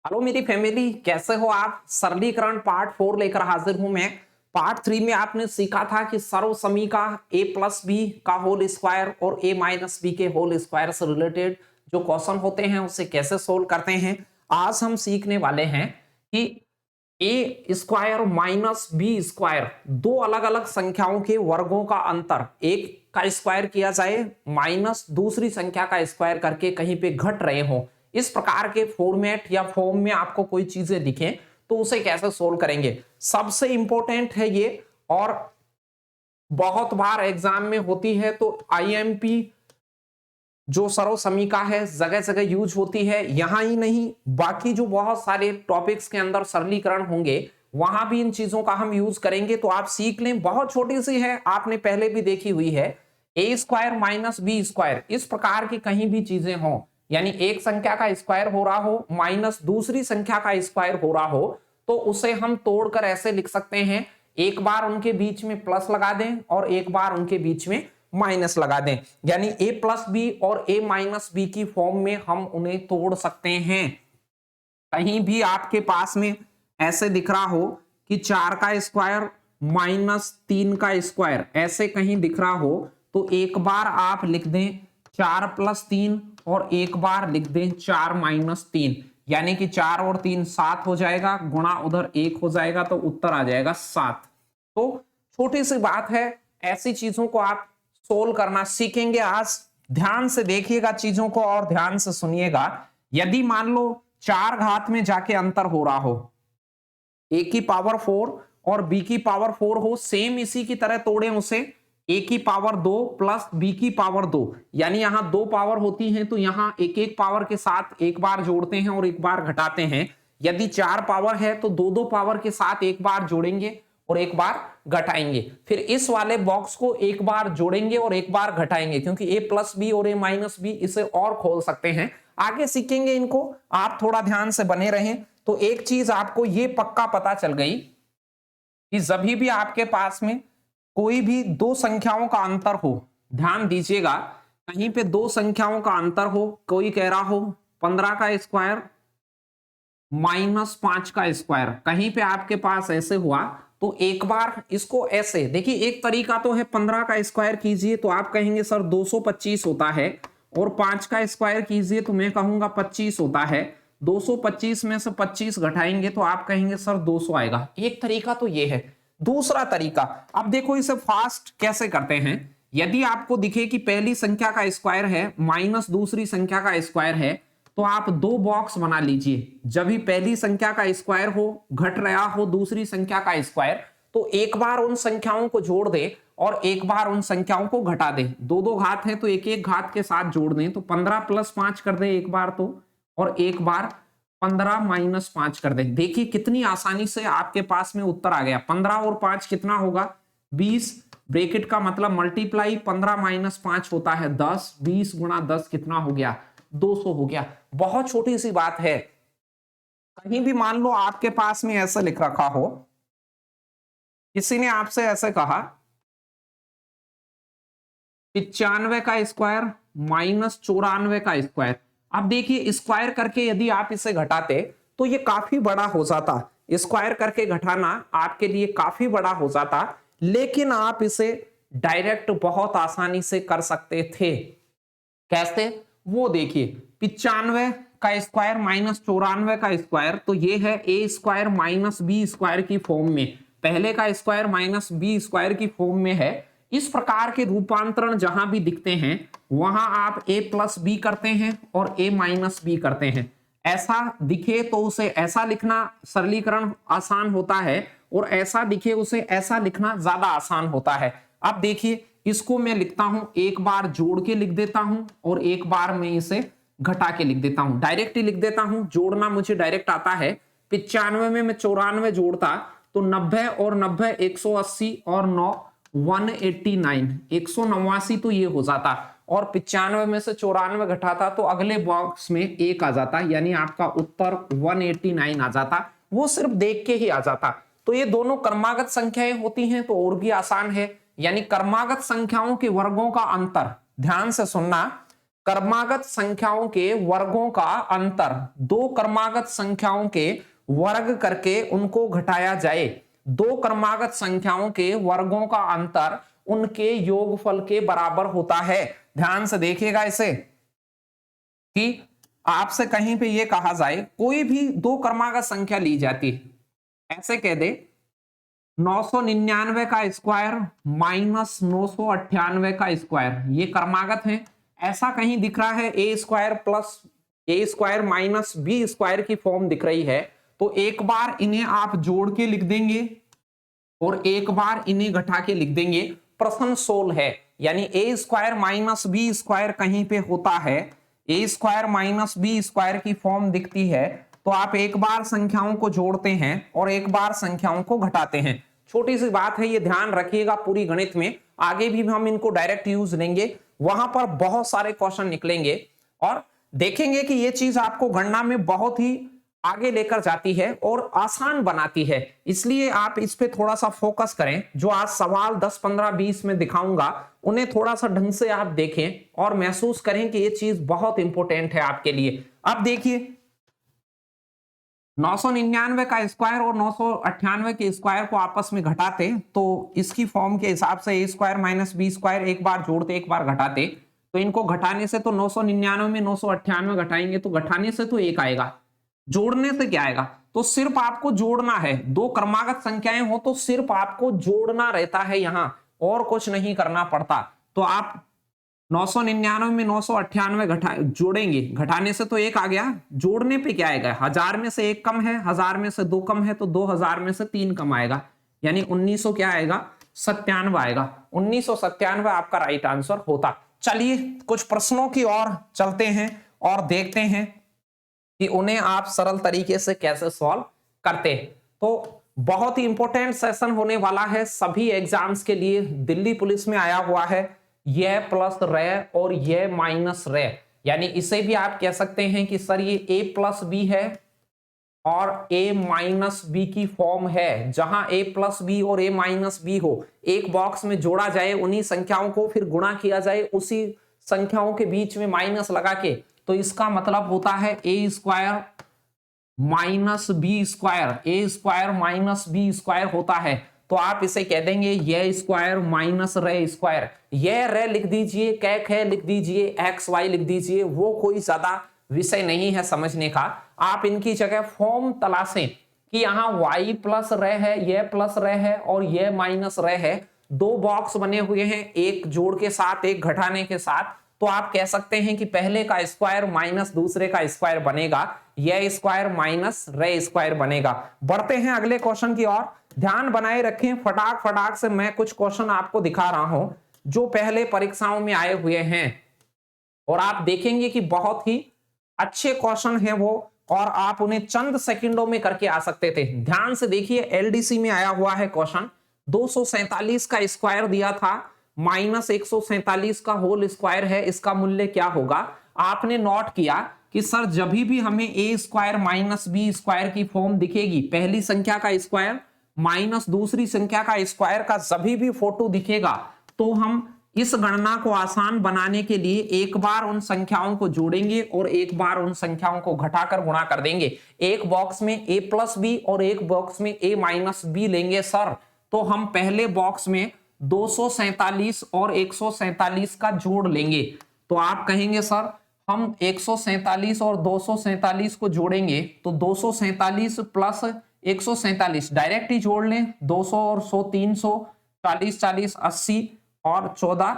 Hello मेरी family, कैसे हो आप। सरलीकरण पार्ट 4 लेकर हाजिर हूं मैं। पार्ट 3 में आपने सीखा था कि सर्व समीका a प्लस बी का होल स्क्वायर और a माइनस बी के होल स्क्वायर से रिलेटेड जो क्वेश्चन होते हैं उसे कैसे सोल्व करते हैं। आज हम सीखने वाले हैं कि a square minus B square दो अलग अलग संख्याओं के वर्गों का अंतर, एक का स्क्वायर किया जाए माइनस दूसरी संख्या का स्क्वायर करके कहीं पे घट रहे हो, इस प्रकार के फॉर्मेट या फॉर्म में आपको कोई चीजें दिखें तो उसे कैसे सोल्व करेंगे। सबसे इंपॉर्टेंट है ये, और बहुत बार एग्जाम में होती है। तो आईएमपी जो सर्व समीका है जगह जगह यूज होती है, यहां ही नहीं बाकी जो बहुत सारे टॉपिक्स के अंदर सरलीकरण होंगे वहां भी इन चीजों का हम यूज करेंगे। तो आप सीख लें, बहुत छोटी सी है, आपने पहले भी देखी हुई है। ए स्क्वायर माइनस बी स्क्वायर, इस प्रकार की कहीं भी चीजें हो, यानी एक संख्या का स्क्वायर हो रहा हो माइनस दूसरी संख्या का स्क्वायर हो रहा हो, तो उसे हम तोड़कर ऐसे लिख सकते हैं, एक बार उनके बीच में प्लस लगा दें और एक बार उनके बीच में माइनस लगा दें, यानी a प्लस बी और a माइनस बी की फॉर्म में हम उन्हें तोड़ सकते हैं। कहीं भी आपके पास में ऐसे दिख रहा हो कि 4 का स्क्वायर माइनस 3 का स्क्वायर, ऐसे कहीं दिख रहा हो तो एक बार आप लिख दें 4 प्लस 3 और एक बार लिख दें 4 माइनस 3, यानी कि 4 और 3 7 हो जाएगा, गुणा उधर 1 हो जाएगा तो उत्तर आ जाएगा 7। तो छोटी सी बात है, ऐसी चीजों को आप सोल्व करना सीखेंगे आज। ध्यान से देखिएगा चीजों को और ध्यान से सुनिएगा। यदि मान लो 4 घात में जाके अंतर हो रहा हो, a की पावर 4 और b की पावर 4 हो, सेम इसी की तरह तोड़े उसे, a की पावर 2 प्लस b की पावर 2, यानी यहां दो पावर होती हैं तो यहां एक एक पावर के साथ एक बार जोड़ते हैं और एक बार घटाते हैं। यदि 4 पावर है तो दो दो पावर के साथ एक बार जोड़ेंगे और एक बार घटाएंगे, फिर इस वाले बॉक्स को एक बार जोड़ेंगे और एक बार घटाएंगे, क्योंकि a प्लस बी और a माइनस बी इसे और खोल सकते हैं। आगे सीखेंगे इनको, आप थोड़ा ध्यान से बने रहें। तो एक चीज आपको ये पक्का पता चल गई कि जब भी आपके पास में कोई भी दो संख्याओं का अंतर हो, ध्यान दीजिएगा, कहीं पे दो संख्याओं का अंतर हो, कोई कह रहा हो 15 का स्क्वायर माइनस 5 का स्क्वायर, कहीं पे आपके पास ऐसे हुआ तो एक बार इसको ऐसे देखिए, एक तरीका तो है 15 का स्क्वायर कीजिए तो आप कहेंगे सर 225 होता है, और 5 का स्क्वायर कीजिए तो मैं कहूंगा 25 होता है। 225 में से 25 घटाएंगे तो आप कहेंगे सर 200 आएगा। एक तरीका तो ये है। दूसरा तरीका, अब देखो इसे फास्ट कैसे करते हैं। यदि आपको दिखे कि पहली संख्या का स्क्वायर है माइनस दूसरी संख्या का स्क्वायर है, तो आप दो बॉक्स बना लीजिए। जब भी पहली संख्या का स्क्वायर हो, घट रहा हो दूसरी संख्या का स्क्वायर, तो एक बार उन संख्याओं को जोड़ दे और एक बार उन संख्याओं को घटा दे। दो दो घात है तो एक एक घात के साथ जोड़ दें, तो 15 प्लस 5 कर दे एक बार तो, और एक बार 15 माइनस 5 कर दे। देखिए कितनी आसानी से आपके पास में उत्तर आ गया। 15 और 5 कितना होगा, 20, ब्रैकेट का मतलब मल्टीप्लाई, 15 माइनस 5 होता है 10, 20 गुणा 10 कितना हो गया, 200 हो गया। बहुत छोटी सी बात है। कहीं भी मान लो आपके पास में ऐसा लिख रखा हो, किसी ने आपसे ऐसे कहा 95 का स्क्वायर माइनस 94 का स्क्वायर। अब देखिए स्क्वायर करके यदि आप इसे घटाते तो ये काफी बड़ा हो जाता, स्क्वायर करके घटाना आपके लिए काफी बड़ा हो जाता, लेकिन आप इसे डायरेक्ट बहुत आसानी से कर सकते थे। कैसे, वो देखिए 95 का स्क्वायर माइनस 94 का स्क्वायर, तो ये है ए स्क्वायर माइनस बी स्क्वायर की फॉर्म में, पहले का स्क्वायर माइनस बी स्क्वायर की फॉर्म में है। इस प्रकार के रूपांतरण जहां भी दिखते हैं वहां आप ए प्लस बी करते हैं और ए माइनस बी करते हैं। ऐसा दिखे तो उसे ऐसा लिखना सरलीकरण आसान होता है, और ऐसा दिखे उसे ऐसा लिखना ज्यादा आसान होता है। अब देखिए इसको मैं लिखता हूं, एक बार जोड़ के लिख देता हूं और एक बार मैं इसे घटा के लिख देता हूं। डायरेक्ट ही लिख देता हूं, जोड़ना मुझे डायरेक्ट आता है। 95 में मैं 94 जोड़ता तो 90 और 90 180 और 9 189, 189 तो ये हो जाता, और 95 में से 94 घटाता तो अगले बॉक्स में एक आ जाता, यानी आपका उत्तर 189 आ जाता। वो सिर्फ देख के ही आ जाता। तो ये दोनों क्रमागत संख्याएं होती हैं तो और भी आसान है, यानी क्रमागत संख्याओं के वर्गों का अंतर, ध्यान से सुनना, क्रमागत संख्याओं के वर्गों का अंतर, दो क्रमागत संख्याओं के वर्ग करके उनको घटाया जाए। दो क्रमागत संख्याओं के वर्गों का अंतर उनके योगफल के बराबर होता है। ध्यान से देखिएगा इसे, कि आपसे कहीं पे ये कहा जाए कोई भी दो क्रमागत संख्या ली जाती है, ऐसे कह दे 999 का स्क्वायर माइनस 998 का स्क्वायर, ये क्रमागत है। ऐसा कहीं दिख रहा है ए स्क्वायर प्लस ए स्क्वायर माइनस बी स्क्वायर की फॉर्म दिख रही है, तो एक बार इन्हें आप जोड़ के लिख देंगे और एक बार इन्हें घटा के लिख देंगे। प्रश्न सोल्व है, यानी ए स्क्वायर माइनस बी स्क्वायर कहीं पे होता है, ए स्क्वायर माइनस बी स्क्वायर की फॉर्म दिखती है, तो आप एक बार संख्याओं को जोड़ते हैं और एक बार संख्याओं को घटाते हैं। छोटी सी बात है, ये ध्यान रखिएगा पूरी गणित में, आगे भी हम इनको डायरेक्ट यूज लेंगे, वहां पर बहुत सारे क्वेश्चन निकलेंगे और देखेंगे कि ये चीज आपको गणना में बहुत ही आगे लेकर जाती है और आसान बनाती है। इसलिए आप इस पे थोड़ा सा फोकस करें। जो आज सवाल 10, 15, 20 में दिखाऊंगा उन्हें थोड़ा सा ढंग से आप देखें और महसूस करें कि ये चीज बहुत इंपॉर्टेंट है आपके लिए। अब देखिए 999 का स्क्वायर और 998 के स्क्वायर को आपस में घटाते तो इसकी फॉर्म के हिसाब से ए स्क्वायर माइनस बी स्क्वायर एक बार जोड़ते एक बार घटाते, तो इनको घटाने से तो 999 में 998 घटाएंगे तो घटाने से तो एक आएगा, जोड़ने से क्या आएगा, तो सिर्फ आपको जोड़ना है। दो क्रमागत संख्याएं हो तो सिर्फ आपको जोड़ना रहता है, यहां और कुछ नहीं करना पड़ता। तो आप 999 में 998 घटा जोड़ेंगे, घटाने से तो एक आ गया, जोड़ने पे क्या आएगा, 1000 में से एक कम है, 1000 में से दो कम है तो 2000 में से तीन कम आएगा, यानी 1900 क्या आएगा, 97 आएगा। 1997 आपका राइट आंसर होता। चलिए कुछ प्रश्नों की ओर चलते हैं और देखते हैं कि उन्हें आप सरल तरीके से कैसे सॉल्व करते हैं। तो बहुत ही इंपॉर्टेंट सेशन होने वाला है सभी एग्जाम्स के लिए। दिल्ली पुलिस में आया हुआ है यह प्लस रे और यह माइनस रे, यानी इसे भी आप कह सकते हैं कि सर ये a प्लस बी है और a माइनस बी की फॉर्म है। जहां a प्लस बी और a माइनस बी हो, एक बॉक्स में जोड़ा जाए, उन्हीं संख्याओं को फिर गुणा किया जाए उसी संख्याओं के बीच में माइनस लगा के, तो इसका मतलब होता है ए स्क्वायर माइनस बी स्क्वायर, ए स्क्वायर माइनस बी स्क्वायर होता है। तो आप इसे कह देंगे ये स्क्वायर माइनस रे स्क्वायर। ये रे लिख दीजिए, कैक है लिख दीजिए, एक्स वाई लिख दीजिए, वो कोई ज्यादा विषय नहीं है समझने का। आप इनकी जगह फॉर्म तलाशें कि यहाँ y प्लस रे है, ये प्लस रे है और ये माइनस रे है, दो बॉक्स बने हुए हैं, एक जोड़ के साथ एक घटाने के साथ। तो आप कह सकते हैं कि पहले का स्क्वायर माइनस दूसरे का स्क्वायर बनेगा, यह स्क्वायर माइनस रे स्क्वायर बनेगा। बढ़ते हैं अगले क्वेश्चन की ओर, ध्यान बनाए रखें। फटाक फटाक से मैं कुछ क्वेश्चन आपको दिखा रहा हूं जो पहले परीक्षाओं में आए हुए हैं और आप देखेंगे कि बहुत ही अच्छे क्वेश्चन हैं वो, और आप उन्हें चंद सेकंडों में करके आ सकते थे। ध्यान से देखिए, एलडीसी में आया हुआ है क्वेश्चन, 247 का स्क्वायर दिया था माइनस 147 का होल स्क्वायर है, इसका मूल्य क्या होगा। आपने नोट किया कि सर जब भी हमें ए स्क्वायर माइनस बी स्क्वायर की फॉर्म दिखेगी, पहली संख्या का स्क्वायर माइनस दूसरी संख्या का स्क्वायर का जब भी फोटो दिखेगा, तो हम इस गणना को आसान बनाने के लिए एक बार उन संख्याओं को जोड़ेंगे और एक बार उन संख्याओं को घटाकर गुणा कर देंगे। एक बॉक्स में a प्लस बी और एक बॉक्स में a माइनस बी लेंगे सर, तो हम पहले बॉक्स में 247 और 147 का जोड़ लेंगे। तो आप कहेंगे सर हम 147 और 247 को जोड़ेंगे तो 247 प्लस 147 डायरेक्ट ही जोड़ लें, 200 और 100 300, 40 40 80 और 14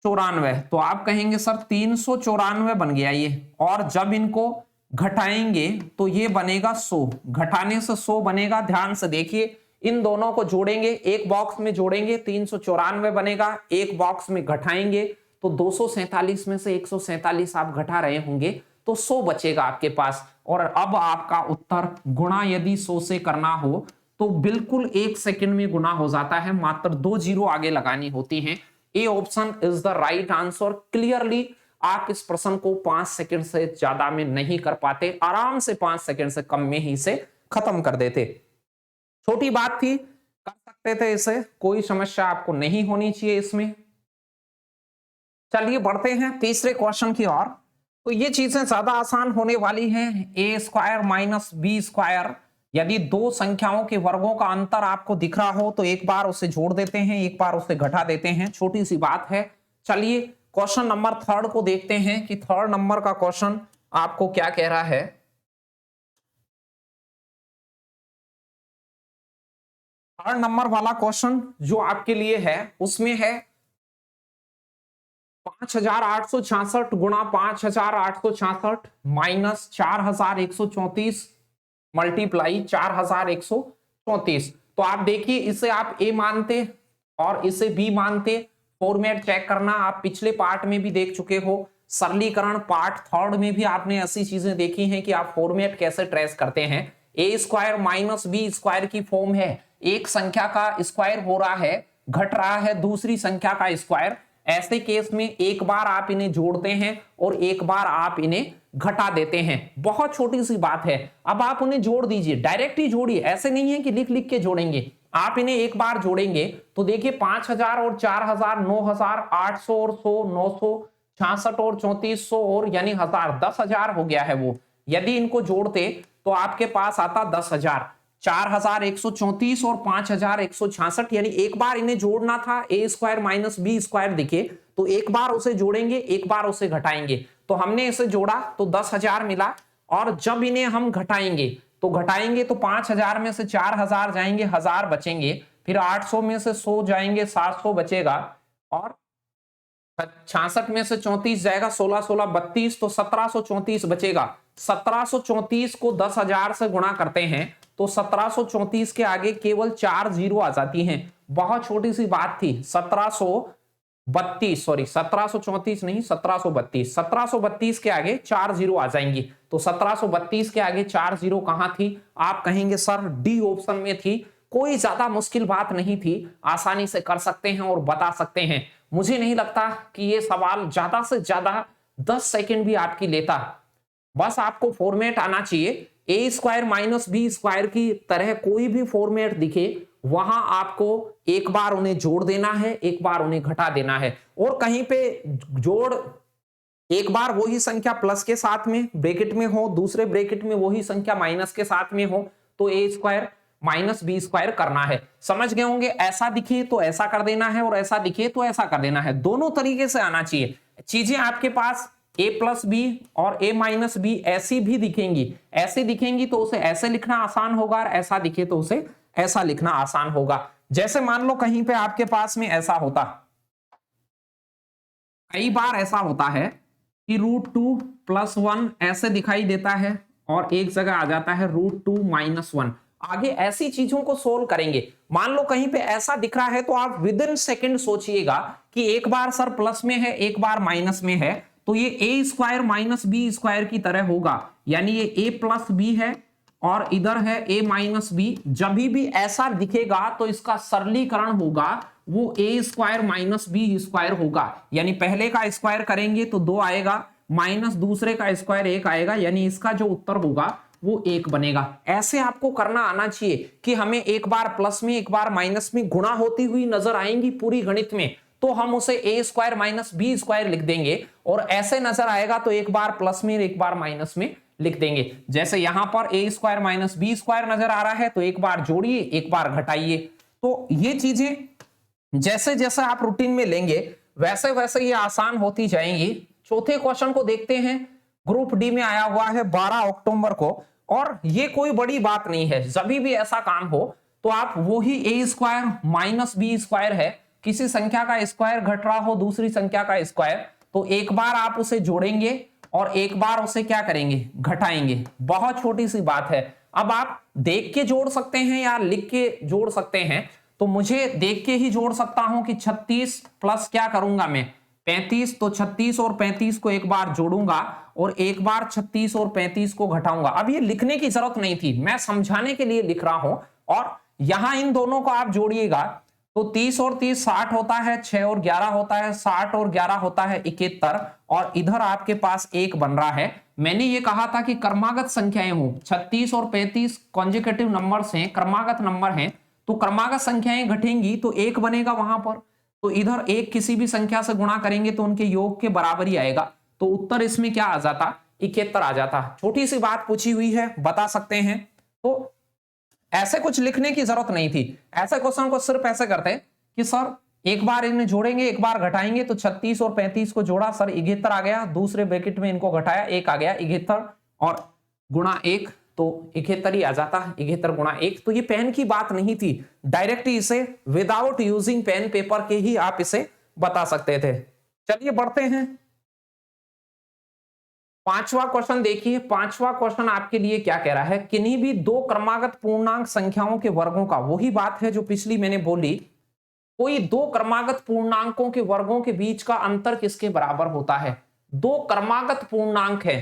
94। तो आप कहेंगे सर 394 बन गया ये, और जब इनको घटाएंगे तो ये बनेगा 100, घटाने से 100 बनेगा। ध्यान से देखिए, इन दोनों को जोड़ेंगे, एक बॉक्स में जोड़ेंगे 394 बनेगा, एक बॉक्स में घटाएंगे तो 247 में से 147 आप घटा रहे होंगे तो 100 बचेगा आपके पास। और अब आपका उत्तर गुणा यदि 100 से करना हो तो बिल्कुल एक सेकंड में गुना हो जाता है, मात्र 2 जीरो आगे लगानी होती हैं। A option is the right answer. Clearly आप इस प्रश्न को 5 सेकंड से ज्यादा में नहीं कर पाते, आराम से 5 सेकंड से कम में ही से खत्म कर देते। छोटी बात थी, कर सकते थे इसे, कोई समस्या आपको नहीं होनी चाहिए इसमें। चलिए बढ़ते हैं तीसरे क्वेश्चन की ओर। तो ये चीजें ज्यादा आसान होने वाली हैं। ए स्क्वायर माइनस बी स्क्वायर, यदि दो संख्याओं के वर्गों का अंतर आपको दिख रहा हो तो एक बार उसे जोड़ देते हैं, एक बार उसे घटा देते हैं, छोटी सी बात है। चलिए क्वेश्चन नंबर थर्ड को देखते हैं कि थर्ड नंबर का क्वेश्चन आपको क्या कह रहा है। थर्ड नंबर वाला क्वेश्चन जो आपके लिए है उसमें है 5866 गुणा 5866 माइनस 4134 मल्टीप्लाई 4134। तो आप देखिए इसे आप ए मानते और इसे बी मानते। फॉर्मेट चेक करना, आप पिछले पार्ट में भी देख चुके हो। सरलीकरण पार्ट थर्ड में भी आपने ऐसी चीजें देखी हैं कि आप फॉर्मेट कैसे ट्रेस करते हैं। ए स्क्वायर माइनस बी स्क्वायर की फॉर्म है, एक संख्या का स्क्वायर हो रहा है, घट रहा है दूसरी संख्या का स्क्वायर। ऐसे केस में एक बार आप इन्हें जोड़ते हैं और एक बार आप इन्हें घटा देते हैं। बहुत छोटी सी बात है। अब आप उन्हें जोड़ दीजिए, डायरेक्ट ही जोड़िए, ऐसे नहीं है कि लिख लिख के जोड़ेंगे। आप इन्हें एक बार जोड़ेंगे तो देखिए 5000 और 4000 9000 800 और 100 900 66 और 3400 और यानी 1000 10,000 हो गया है वो। यदि इनको जोड़ते तो आपके पास आता 10,000, 4134 और 5166, यानी एक बार इन्हें जोड़ना था। ए स्क्वायर माइनस बी स्क्वायर दिखे तो एक बार उसे जोड़ेंगे, एक बार उसे घटाएंगे। तो हमने इसे जोड़ा तो 10,000 मिला, और जब इन्हें हम घटाएंगे तो 5000 में से 4000 जाएंगे, 1000 बचेंगे, फिर 800 में से 100 जाएंगे, 700 बचेगा, और 66 में से 34 जाएगा, 16 16 32, तो 1734 बचेगा। 1734 को 10,000 से गुणा करते हैं तो 1734 के आगे केवल 4 जीरो आ जाती हैं। बहुत छोटी सी बात थी। 1734 नहीं, 1732, 1732 के आगे 4 जीरो आ जाएंगी। तो 1732 के आगे 4 जीरो कहां थी? आप कहेंगे सर डी ऑप्शन में थी। कोई ज्यादा मुश्किल बात नहीं थी, आसानी से कर सकते हैं और बता सकते हैं। मुझे नहीं लगता कि ये सवाल ज्यादा से ज्यादा 10 सेकंड भी आपकी लेता। बस आपको फॉर्मेट आना चाहिए। ए स्क्वायर माइनस बी स्क्वायर की तरह कोई भी फॉर्मेट दिखे, वहां आपको एक बार उन्हें जोड़ देना है, एक बार उन्हें घटा देना है। और कहीं पे जोड़ एक बार वही संख्या प्लस के साथ में ब्रैकेट में हो, दूसरे ब्रैकेट में वही संख्या माइनस के साथ में हो, तो ए स्क्वायर माइनस बी स्क्वायर करना है। समझ गए होंगे। ऐसा दिखे तो ऐसा कर देना है और ऐसा दिखे तो ऐसा कर देना है। दोनों तरीके से आना चाहिए। चीजें आपके पास ए प्लस बी और ए माइनस बी ऐसी भी दिखेंगी, ऐसे दिखेंगी तो उसे ऐसे लिखना आसान होगा, और ऐसा दिखे तो उसे ऐसा लिखना आसान होगा। जैसे मान लो कहीं पे आपके पास में ऐसा होता, कई बार ऐसा होता है कि √2 + 1 ऐसे दिखाई देता है, और एक जगह आ जाता है √2 - 1। आगे ऐसी चीजों को सोल्व करेंगे। मान लो कहीं पे ऐसा दिख रहा है तो आप विद इन सेकेंड सोचिएगा कि एक बार सर प्लस में है, एक बार माइनस में है, तो ये ए स्क्वायर माइनस बी स्क्वायर की तरह होगा। यानी ये ए प्लस बी है और इधर है ए माइनस बी। जब भी ऐसा दिखेगा तो इसका सरलीकरण होगा, वो ए स्क्वायर माइनस बी स्क्वायर होगा। यानी पहले का स्क्वायर करेंगे तो 2 आएगा, माइनस दूसरे का स्क्वायर 1 आएगा, यानी इसका जो उत्तर होगा वो 1 बनेगा। ऐसे आपको करना आना चाहिए कि हमें एक बार प्लस में एक बार माइनस में गुणा होती हुई नजर आएंगी पूरी गणित में, तो हम उसे ए स्क्वायर माइनस बी स्क्वायर लिख देंगे। और ऐसे नजर आएगा तो एक बार प्लस में एक बार माइनस में लिख देंगे। जैसे यहां पर ए स्क्वायर माइनस बी स्क्वायर नजर आ रहा है तो एक बार जोड़िए, एक बार घटाइए। तो ये चीजें जैसे जैसे आप रूटीन में लेंगे वैसे वैसे ये आसान होती जाएंगी। चौथे क्वेश्चन को देखते हैं। ग्रुप डी में आया हुआ है 12 अक्टूबर को, और ये कोई बड़ी बात नहीं है। जब भी ऐसा काम हो तो आप वही ए स्क्वायर माइनस बी स्क्वायर है, किसी संख्या का स्क्वायर घट रहा हो दूसरी संख्या का स्क्वायर, तो एक बार आप उसे जोड़ेंगे और एक बार उसे क्या करेंगे? घटाएंगे। बहुत छोटी सी बात है। अब आप देख के जोड़ सकते हैं या लिख के जोड़ सकते हैं, तो मुझे देख के ही जोड़ सकता हूं कि 36 प्लस क्या करूंगा मैं 35, तो 36 और 35 को एक बार जोड़ूंगा और एक बार 36 और 35 को घटाऊंगा। अब ये लिखने की जरूरत नहीं थी, मैं समझाने के लिए लिख रहा हूं। और यहां इन दोनों को आप जोड़िएगा तो 30 और 30 60 होता है, 6 और 11 होता है, 60 और 11 होता है 71, और इधर आपके पास 1 बन रहा है। मैंने ये कहा था कि क्रमागत संख्याएं हो, 36 और 35 कॉन्जिक्यूटिव नंबर्स हैं, क्रमागत नंबर हैं, तो क्रमागत संख्याएं घटेंगी तो 1 बनेगा वहां पर। तो इधर एक किसी भी संख्या से गुणा करेंगे तो उनके योग के बराबर ही आएगा, तो उत्तर इसमें क्या आ जाता, 71 आ जाता। छोटी सी बात पूछी हुई है, बता सकते हैं। तो ऐसे कुछ लिखने की जरूरत नहीं थी, ऐसे क्वेश्चन को सिर्फ ऐसे करते कि सर एक बार इन्हें जोड़ेंगे एक बार घटाएंगे, तो 36 और 35 को जोड़ा सर 71 आ गया, दूसरे ब्रैकेट में इनको घटाया 1 आ गया 71 और गुणा 1 तो 71 ही आ जाता, 71 गुणा 1। तो ये पेन की बात नहीं थी, डायरेक्ट इसे विदाउट यूजिंग पेन पेपर के ही आप इसे बता सकते थे। चलिए बढ़ते हैं, पांचवा क्वेश्चन देखिए। पांचवा क्वेश्चन आपके लिए क्या कह रहा है, किन्हीं भी दो क्रमागत पूर्णांक संख्याओं के वर्गों का, वही बात है जो पिछली मैंने बोली, कोई दो क्रमागत पूर्णांकों के वर्गों के बीच का अंतर किसके बराबर होता है। दो क्रमागत पूर्णांक है,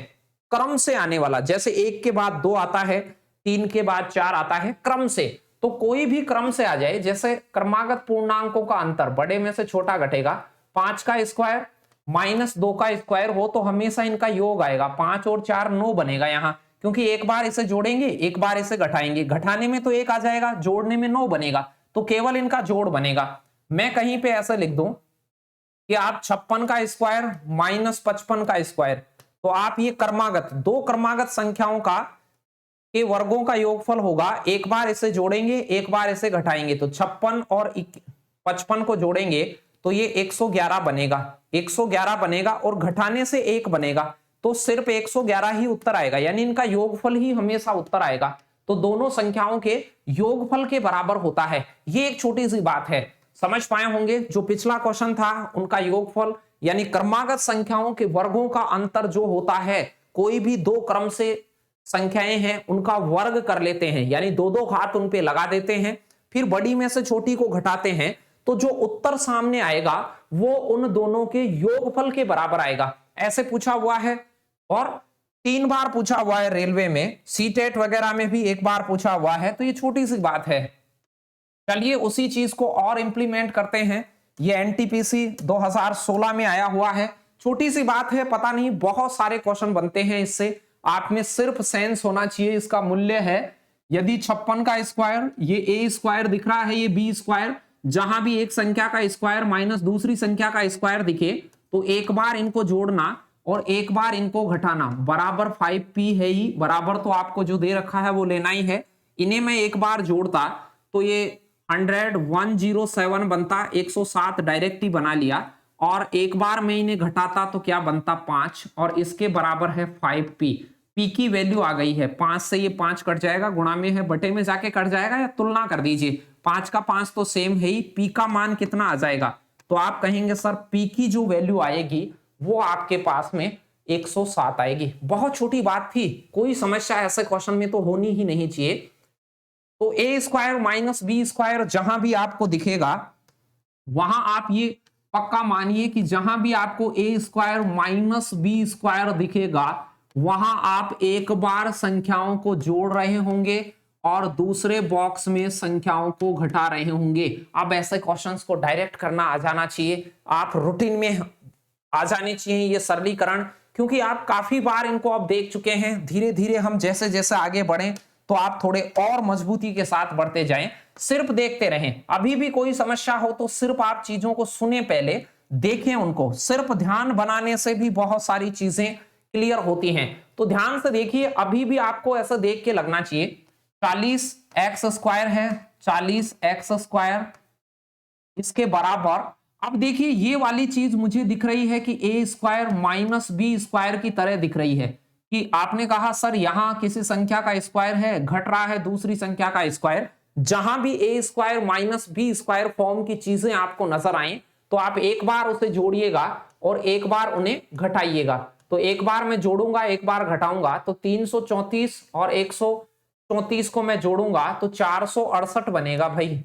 क्रम से आने वाला, जैसे 1 के बाद 2 आता है, 3 के बाद 4 आता है, क्रम से। तो कोई भी क्रम से आ जाए, जैसे क्रमागत पूर्णांकों का अंतर बड़े में से छोटा घटेगा, 5 का स्क्वायर माइनस 2 का स्क्वायर हो तो हमेशा इनका योग आएगा, 5 और 4 9 बनेगा यहाँ, क्योंकि एक बार इसे जोड़ेंगे एक बार इसे घटाएंगे, घटाने में तो 1 आ जाएगा, जोड़ने में 9 बनेगा, तो केवल इनका जोड़ बनेगा। मैं कहीं पे ऐसे लिख दूं कि आप 56 का स्क्वायर माइनस 55 का स्क्वायर, तो आप ये क्रमागत दो क्रमागत संख्याओं का के वर्गों का योगफल होगा, एक बार इसे जोड़ेंगे एक बार इसे घटाएंगे, तो 56 और 55 को जोड़ेंगे तो ये 111 बनेगा, 111 बनेगा और घटाने से 1 बनेगा, तो सिर्फ 111 ही उत्तर आएगा, यानी इनका योगफल ही हमेशा उत्तर आएगा। तो दोनों संख्याओं के योगफल के बराबर होता है, ये एक छोटी सी बात है, समझ पाए होंगे। जो पिछला क्वेश्चन था उनका योगफल यानी क्रमागत संख्याओं के वर्गों का अंतर जो होता है, कोई भी दो क्रम से संख्याएं हैं उनका वर्ग कर लेते हैं, यानी दो दो घात उन पे लगा देते हैं, फिर बड़ी में से छोटी को घटाते हैं, तो जो उत्तर सामने आएगा वो उन दोनों के योगफल के बराबर आएगा। ऐसे पूछा हुआ है और 3 बार पूछा हुआ है, रेलवे में सीटेट वगैरह में भी 1 बार पूछा हुआ है, तो ये छोटी सी बात है। चलिए उसी चीज को और इंप्लीमेंट करते हैं, ये एनटीपीसी 2016 में आया हुआ है, छोटी सी बात है, पता नहीं बहुत सारे क्वेश्चन बनते हैं इससे, आप में सिर्फ सेंस होना चाहिए। इसका मूल्य है, यदि 56 का स्क्वायर, ये ए स्क्वायर दिख रहा है, ये बी स्क्वायर, जहां भी एक संख्या का स्क्वायर माइनस दूसरी संख्या का स्क्वायर दिखे तो एक बार इनको जोड़ना और एक बार इनको घटाना, बराबर 5p है ही, बराबर तो आपको जो दे रखा है वो लेना ही है। इन्हें मैं एक बार जोड़ता तो ये 107 बनता, 107 डायरेक्ट ही बना लिया, और एक बार मैं इन्हें घटाता तो क्या बनता 5, और इसके बराबर है 5p, p की वैल्यू आ गई है, 5 से ये 5 कट जाएगा, गुणा में है बटे में जाके कट जाएगा, या तुलना कर दीजिए, 5 का 5 तो सेम है ही, p का मान कितना आ जाएगा, तो आप कहेंगे सर p की जो वैल्यू आएगी वो आपके पास में 107 आएगी। बहुत छोटी बात थी, कोई समस्या ऐसे क्वेश्चन में तो होनी ही नहीं चाहिए। तो ए स्क्वायर माइनस बी स्क्वायर जहां भी आपको दिखेगा वहां आप ये पक्का मानिए कि जहां भी आपको ए स्क्वायर माइनस बी स्क्वायर दिखेगा वहां आप एक बार संख्याओं को जोड़ रहे होंगे और दूसरे बॉक्स में संख्याओं को घटा रहे होंगे। अब ऐसे क्वेश्चंस को डायरेक्ट करना आ जाना चाहिए, आप रूटीन में आ जाने चाहिए ये सरलीकरण, क्योंकि आप काफी बार इनको अब देख चुके हैं। धीरे धीरे हम जैसे जैसे आगे बढ़ें तो आप थोड़े और मजबूती के साथ बढ़ते जाएं, सिर्फ देखते रहें। अभी भी कोई समस्या हो तो सिर्फ आप चीजों को सुने, पहले देखें उनको, सिर्फ ध्यान बनाने से भी बहुत सारी चीजें क्लियर होती हैं। तो ध्यान से देखिए, अभी भी आपको ऐसा देख के लगना चाहिए 40x स्क्वायर है, 40x स्क्वायर इसके बराबर। अब देखिए ये वाली चीज मुझे दिख रही है कि ए स्क्वायर माइनस बी स्क्वायर की तरह दिख रही है, कि आपने कहा सर यहां किसी संख्या का स्क्वायर है, घट रहा है दूसरी संख्या का स्क्वायर, जहां भी A square minus B square form की चीजें आपको नजर आए तो आप एक बार उसे जोड़िएगा और एक बार उन्हें घटाइएगा। तो एक बार मैं जोड़ूंगा एक बार घटाऊंगा, तो 334 और 134 को मैं जोड़ूंगा तो 468 बनेगा भाई,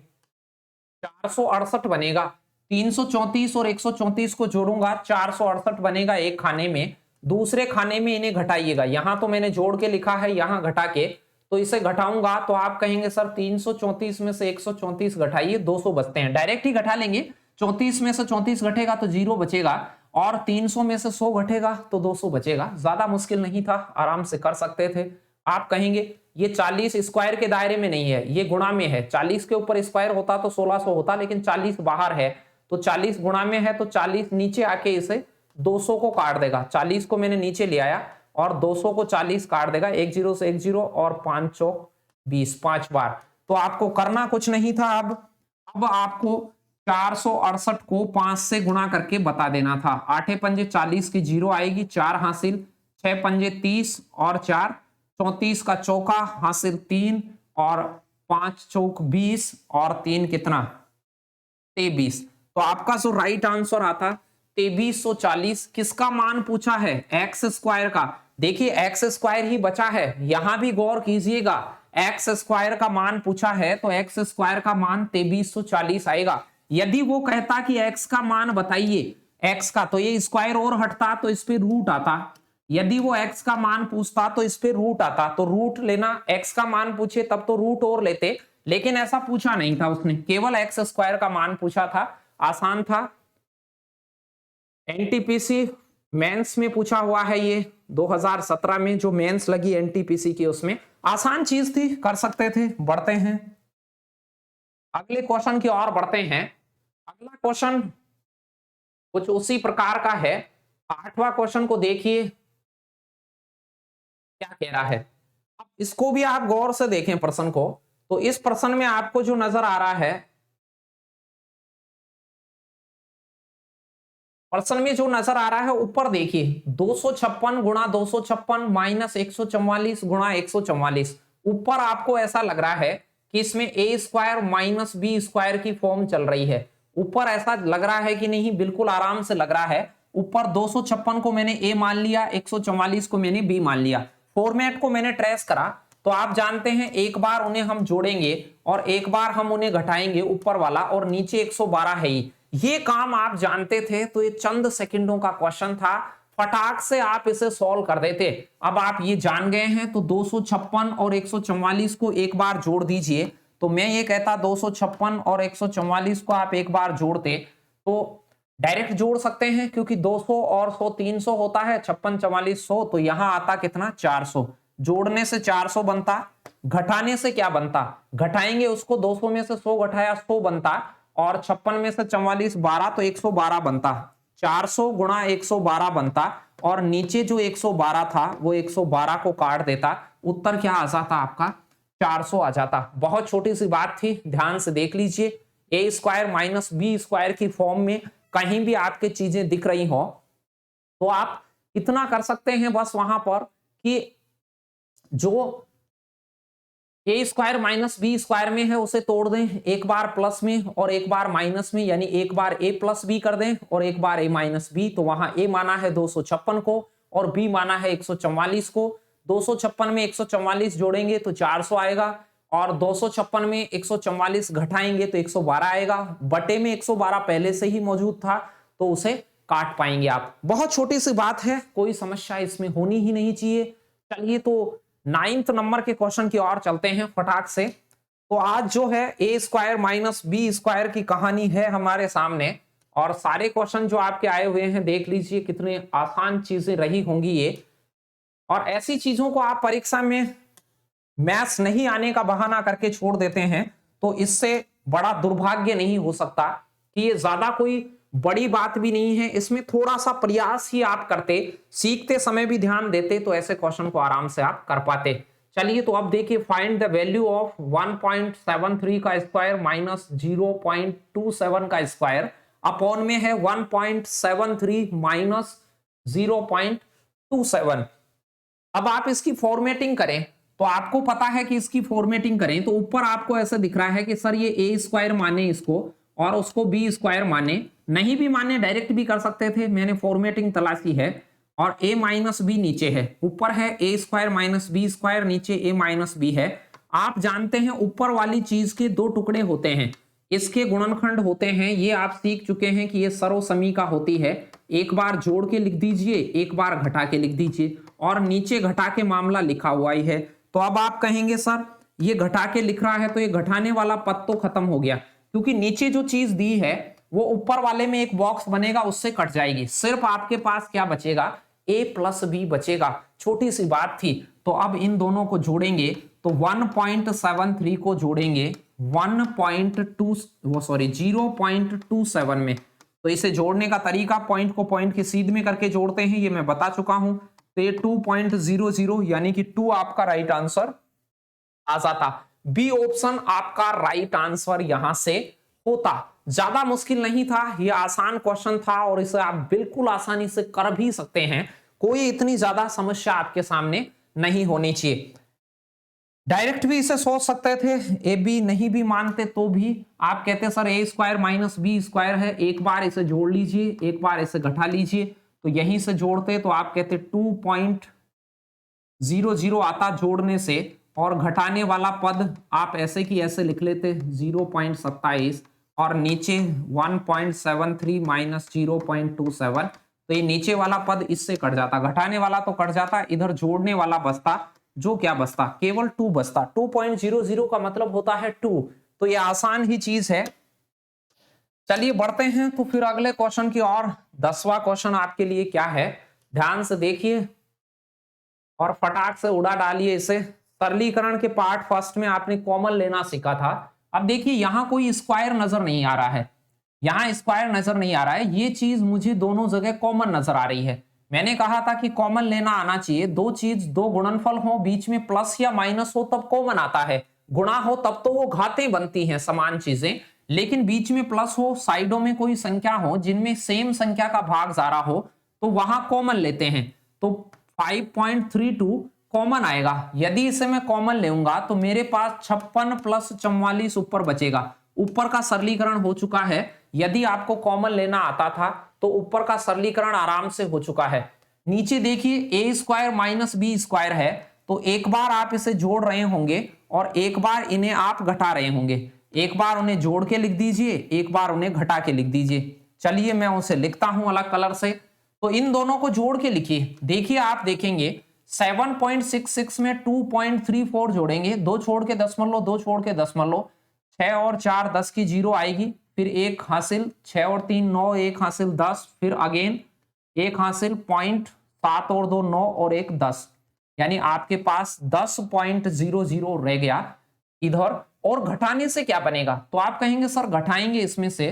468 बनेगा। 334 और 134 को जोड़ूंगा 468 बनेगा एक खाने में, दूसरे खाने में इन्हें घटाइएगा। यहां तो मैंने जोड़ के लिखा है, यहां घटा के, तो इसे घटाऊंगा तो आप कहेंगे सर 334 में से 134 घटाइए, 200 बचते हैं, डायरेक्ट ही घटा लेंगे। 34 में से 34 घटेगा तो 0 बचेगा, और 300 में से 100 घटेगा तो 200 बचेगा। ज्यादा मुश्किल नहीं था, आराम से कर सकते थे। आप कहेंगे ये 40 स्क्वायर के दायरे में नहीं है, ये गुणा में है, 40 के ऊपर स्क्वायर होता तो 1600 होता, लेकिन 40 बाहर है तो 40 गुणा में है तो 40 नीचे आके इसे 200 को काट देगा। 40 को मैंने नीचे ले आया और 200 को 40 काट देगा, 1 0 से 1 0 और 5 चौक 20, 5 बार। तो आपको करना कुछ नहीं था। अब आपको 468 को 5 से गुणा करके बता देना था। 8 पंजे 40 की 0 आएगी, 4 हासिल, 6 पंजे 30 और 4 34 का चौका हासिल 3 और 5 चौक 20 और 3 कितना 23। तो आपका जो राइट आंसर आता 2340। किसका मान पूछा है? एक्स स्क्वायर का। देखिए एक्स स्क्वायर ही बचा है, यहां भी गौर कीजिएगा। एक्स स्क्वायर का मान पूछा है तो एक्स स्क्वायर का मान 2340 आएगा। यदि वो कहता कि एक्स का मान बताइए एक्स का, तो ये स्क्वायर और हटता तो इस पे रूट आता। यदि वो एक्स का मान पूछता तो इस पे रूट आता, तो रूट लेना, एक्स का मान पूछे तब तो रूट और लेते, लेकिन ऐसा पूछा नहीं था उसने, केवल एक्स स्क्वायर का मान पूछा था। आसान था। एनटीपीसी मेंस में पूछा हुआ है, ये 2017 में जो मेंस लगी एनटीपीसी की, उसमें आसान चीज थी, कर सकते थे। बढ़ते हैं अगले क्वेश्चन की ओर बढ़ते हैं। अगला क्वेश्चन कुछ उसी प्रकार का है। 8वां क्वेश्चन को देखिए क्या कह रहा है। अब इसको भी आप गौर से देखें प्रश्न को। तो इस प्रश्न में आपको जो नजर आ रहा है, प्रश्न में जो नजर आ रहा है ऊपर देखिए, 256 गुणा 256 माइनस 144 गुणा 144। ऊपर आपको ऐसा लग रहा है कि इसमें ए स्क्वायर माइनस बी स्क्वायर की फॉर्म चल रही है। ऊपर ऐसा लग रहा है कि नहीं? बिल्कुल आराम से लग रहा है। ऊपर 256 को मैंने ए मान लिया, 144 को मैंने बी मान लिया। फॉर्मेट को मैंने ट्रेस करा तो आप जानते हैं एक बार उन्हें हम जोड़ेंगे और एक बार हम उन्हें घटाएंगे, ऊपर वाला और नीचे 112 है ही। ये काम आप जानते थे तो ये चंद सेकंडों का क्वेश्चन था, फटाक से आप इसे सॉल्व कर देते। अब आप ये जान गए हैं तो 256 और 144 को एक बार जोड़ दीजिए। तो मैं ये कहता 256 और 144 को आप एक बार जोड़ते तो डायरेक्ट जोड़ सकते हैं, क्योंकि 200 और 100 300 होता है, 56 44 100, तो यहां आता कितना 400। जोड़ने से 400 बनता, घटाने से क्या बनता? घटाएंगे उसको, 200 में से 100 घटाया 100 बनता और 56 में से 44 12 तो 112 बनता। 400 गुणा 112 बनता और नीचे जो 112 था वो 112 को काट देता, उत्तर क्या आ जाता आपका 400 आ जाता। बहुत छोटी सी बात थी, ध्यान से देख लीजिए। ए स्क्वायर माइनस बी स्क्वायर की फॉर्म में कहीं भी आपके चीजें दिख रही हो तो आप इतना कर सकते हैं बस वहां पर कि जो ए स्क्वायर माइनस बी स्क्वायर में है उसे तोड़ दें, एक बार प्लस में और एक बार माइनस में, यानी एक बार ए प्लस बी कर दें और एक बार ए माइनस बी। तो वहां ए माना है 256 को और बी माना है 144 को। 256 में 144 जोड़ेंगे तो 400 आएगा और 256 में 144 घटाएंगे तो 112 आएगा। बटे में 112 पहले से ही मौजूद था तो उसे काट पाएंगे आप। बहुत छोटी सी बात है, कोई समस्या इसमें होनी ही नहीं चाहिए। चलिए तो 9th नंबर के क्वेश्चन की ओर चलते हैं फटाक से। तो आज जो है ए स्क्वायर माइनस बी स्क्वायर की कहानी है हमारे सामने और सारे क्वेश्चन जो आपके आए हुए हैं देख लीजिए कितने आसान चीजें रही होंगी ये। और ऐसी चीजों को आप परीक्षा में मैथ्स नहीं आने का बहाना करके छोड़ देते हैं तो इससे बड़ा दुर्भाग्य नहीं हो सकता। कि ये ज्यादा कोई बड़ी बात भी नहीं है, इसमें थोड़ा सा प्रयास ही आप करते, सीखते समय भी ध्यान देते तो ऐसे क्वेश्चन को आराम से आप कर पाते। चलिए तो अब देखिए, फाइंड द वैल्यू ऑफ 1.73 का स्क्वायर माइनस 0.27 का स्क्वायर अपॉन में है 1.73 माइनस 0.27। अब आप इसकी फॉर्मेटिंग करें तो आपको पता है कि इसकी फॉर्मेटिंग करें तो ऊपर आपको ऐसा दिख रहा है कि सर ये ए स्क्वायर माने इसको और उसको बी स्क्वायर माने, नहीं भी माने डायरेक्ट भी कर सकते थे, मैंने फॉर्मेटिंग तलाशी है। और a माइनस बी नीचे है, ऊपर है ए स्क्वायर माइनस बी स्क्वायर, नीचे a माइनस बी है। आप जानते हैं ऊपर वाली चीज के दो टुकड़े होते हैं, इसके गुणनखंड होते हैं, ये आप सीख चुके हैं कि ये सर्वसमीका होती है। एक बार जोड़ के लिख दीजिए, एक बार घटा के लिख दीजिए और नीचे घटा के मामला लिखा हुआ ही है। तो अब आप कहेंगे सर ये घटा के लिख रहा है तो ये घटाने वाला पद तो खत्म हो गया, क्योंकि नीचे जो चीज दी है वो ऊपर वाले में एक बॉक्स बनेगा उससे कट जाएगी, सिर्फ आपके पास क्या बचेगा a प्लस बी बचेगा। छोटी सी बात थी। तो अब इन दोनों को जोड़ेंगे तो 1.73 को जोड़ेंगे 0.27 में। तो इसे जोड़ने का तरीका पॉइंट को पॉइंट के सीध में करके जोड़ते हैं, ये मैं बता चुका हूं। तो ये 2.00 यानी कि 2 आपका राइट आंसर आ जाता। बी ऑप्शन आपका राइट आंसर यहां से होता। ज्यादा मुश्किल नहीं था, ये आसान क्वेश्चन था और इसे आप बिल्कुल आसानी से कर भी सकते हैं। कोई इतनी ज्यादा समस्या आपके सामने नहीं होनी चाहिए। डायरेक्ट भी इसे सोच सकते थे, ए बी नहीं भी मानते तो भी आप कहते सर ए स्क्वायर माइनस बी स्क्वायर है, एक बार इसे जोड़ लीजिए, एक बार इसे घटा लीजिए। तो यहीं से जोड़ते तो आप कहते 2.00 आता जोड़ने से, और घटाने वाला पद आप ऐसे की ऐसे लिख लेते 0.27 और नीचे 1.73 माइनस 0.27। तो ये नीचे वाला पद इससे कट जाता, घटाने वाला तो कट जाता, इधर जोड़ने वाला बचता, जो क्या बचता, केवल 2 बचता। 2.00 का मतलब होता है 2। तो ये आसान ही चीज है। चलिए बढ़ते हैं तो फिर अगले क्वेश्चन की और 10वां क्वेश्चन आपके लिए क्या है, ध्यान से देखिए और फटाक से उड़ा डालिए इसे। सरलीकरण के पार्ट फर्स्ट में आपने कॉमन लेना सीखा था। अब देखिए यहां कोई स्क्वायर नजर नहीं आ रहा है, यहां स्क्वायर नजर नहीं आ रहा है, ये चीज मुझे दोनों जगह कॉमन नजर आ रही है। मैंने कहा था कि कॉमन लेना आना चाहिए, दो चीज दो गुणनफल हो, बीच में प्लस या माइनस हो तब कॉमन आता है, गुणा हो तब तो वो घातें बनती हैं समान चीजें, लेकिन बीच में प्लस हो, साइडों में कोई संख्या हो जिनमें सेम संख्या का भाग जा रहा हो तो वहां कॉमन लेते हैं। तो 5.32 कॉमन आएगा। यदि इसे मैं कॉमन लेऊंगा तो मेरे पास 56 प्लस 44 ऊपर बचेगा। ऊपर का सरलीकरण हो चुका है, यदि आपको कॉमन लेना आता था तो ऊपर का सरलीकरण आराम से हो चुका है। नीचे देखिए ए स्क्वायर माइनस बी स्क्वायर है, तो एक बार आप इसे जोड़ रहे होंगे और एक बार इन्हें आप घटा रहे होंगे। एक बार उन्हें जोड़ के लिख दीजिए, एक बार उन्हें घटा के लिख दीजिए। चलिए मैं उसे लिखता हूं अलग कलर से। तो इन दोनों को जोड़ के लिखिए। देखिए आप देखेंगे 7.66 में 2.34 जोड़ेंगे, दो छोड़ के दशमलव, दो छोड़ के दशमलव, 6 और 4 10 की 0 आएगी, फिर एक हासिल, 6 और 3 9, एक हासिल 10, फिर अगेन एक हासिल, पॉइंट 7 और 2 9 और एक 10, यानी आपके पास 10.00 रह गया इधर। और घटाने से क्या बनेगा, तो आप कहेंगे सर घटाएंगे इसमें से,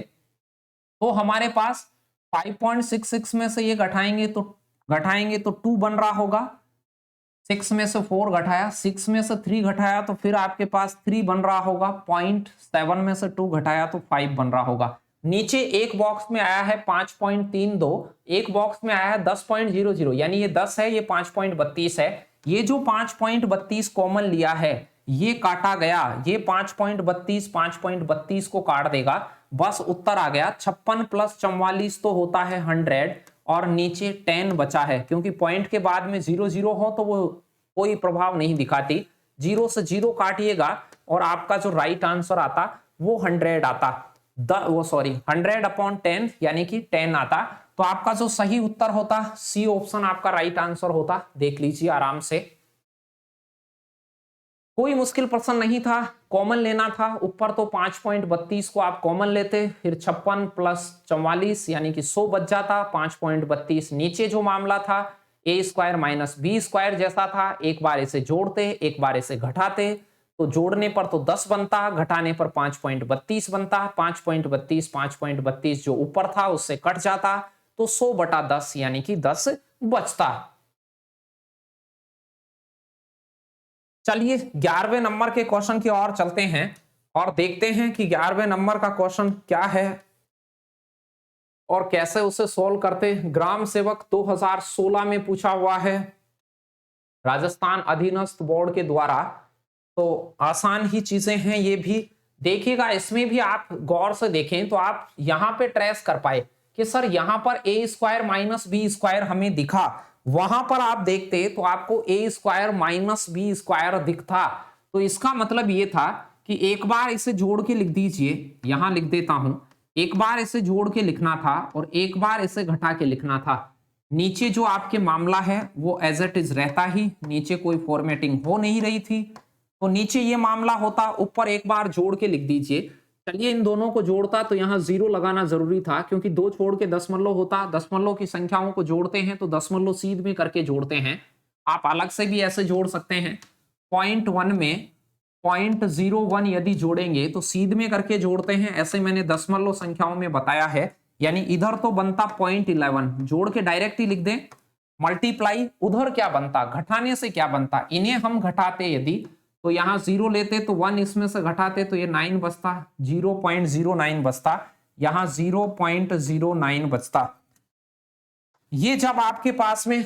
तो हमारे पास 5.66 में से ये घटाएंगे तो 2 बन रहा होगा, 6 में से 4 घटाया, 6 में से 3 घटाया तो फिर आपके पास 3 बन रहा होगा, 0.7 में से 2 घटाया तो 5 बन रहा होगा। नीचे एक बॉक्स में आया है 5.32, एक बॉक्स में आया है 10.00, यानी ये 10 है, ये 5.32 है। ये जो 5.32 कॉमन लिया है ये काटा गया, ये 5.32 को काट देगा, बस उत्तर आ गया 56 प्लस 44 तो होता है 100 और नीचे 10 बचा है, क्योंकि पॉइंट के बाद में 0 हो तो वो कोई प्रभाव नहीं दिखाती। 0 से 0 काटिएगा और आपका जो राइट आंसर आता वो 100 आता, 100/10 यानी कि 10 आता। तो आपका जो सही उत्तर होता सी ऑप्शन आपका राइट आंसर होता। देख लीजिए आराम से, कोई मुश्किल प्रश्न नहीं था, कॉमन लेना था। ऊपर तो 5.32 को आप कॉमन लेते, फिर 56 प्लस 44 यानी कि 100 बच जाता, 5.32। नीचे जो मामला था ए स्क्वायर माइनस बी स्क्वायर जैसा था, एक बार इसे जोड़ते एक बार इसे घटाते, तो जोड़ने पर तो 10 बनता, घटाने पर 5.32 बनता। 5.32 जो ऊपर था उससे कट जाता, तो 100/10 यानी कि 10 बचता। चलिए 11वें नंबर के क्वेश्चन की ओर चलते हैं और देखते हैं कि 11वें नंबर का क्वेश्चन क्या है और कैसे उसे सोल्व करते। ग्राम सेवक 2016 में पूछा हुआ है राजस्थान अधीनस्थ बोर्ड के द्वारा, तो आसान ही चीजें हैं ये भी। देखिएगा इसमें भी आप गौर से देखें तो आप यहां पे ट्रेस कर पाए कि सर यहां पर ए स्क्वायर माइनस बी स्क्वायर हमें दिखा, वहां पर आप देखते तो आपको ए स्क्वायर माइनस बी स्क्वायर दिखता। तो इसका मतलब ये था कि एक बार इसे जोड़ के लिख दीजिए, यहां लिख देता हूं, एक बार इसे जोड़ के लिखना था और एक बार इसे घटा के लिखना था। नीचे जो आपके मामला है वो एज इट इज रहता ही, नीचे कोई फॉर्मेटिंग हो नहीं रही थी, तो नीचे ये मामला होता, ऊपर एक बार जोड़ के लिख दीजिए। चलिए इन दोनों को जोड़ता तो यहां 0 लगाना जरूरी था, क्योंकि 2 छोड़ के दशमलव होता, दशमलव की संख्याओं को जोड़ते हैं तो दशमलव सीध में करके जोड़ते हैं। आप अलग से भी ऐसे जोड़ सकते हैं। 0.1 में 0.01 यदि जोड़ेंगे तो सीध में करके जोड़ते हैं, ऐसे मैंने दशमलव संख्याओं में बताया है। यानी इधर तो बनता 0.11, जोड़ के डायरेक्ट ही लिख दें, मल्टीप्लाई उधर क्या बनता, घटाने से क्या बनता, इन्हें हम घटाते यदि तो यहां 0 लेते तो 1 इसमें से घटाते तो ये 9 बचता, 0.09 बचता, यहां 0.09 बचता। ये जब आपके पास में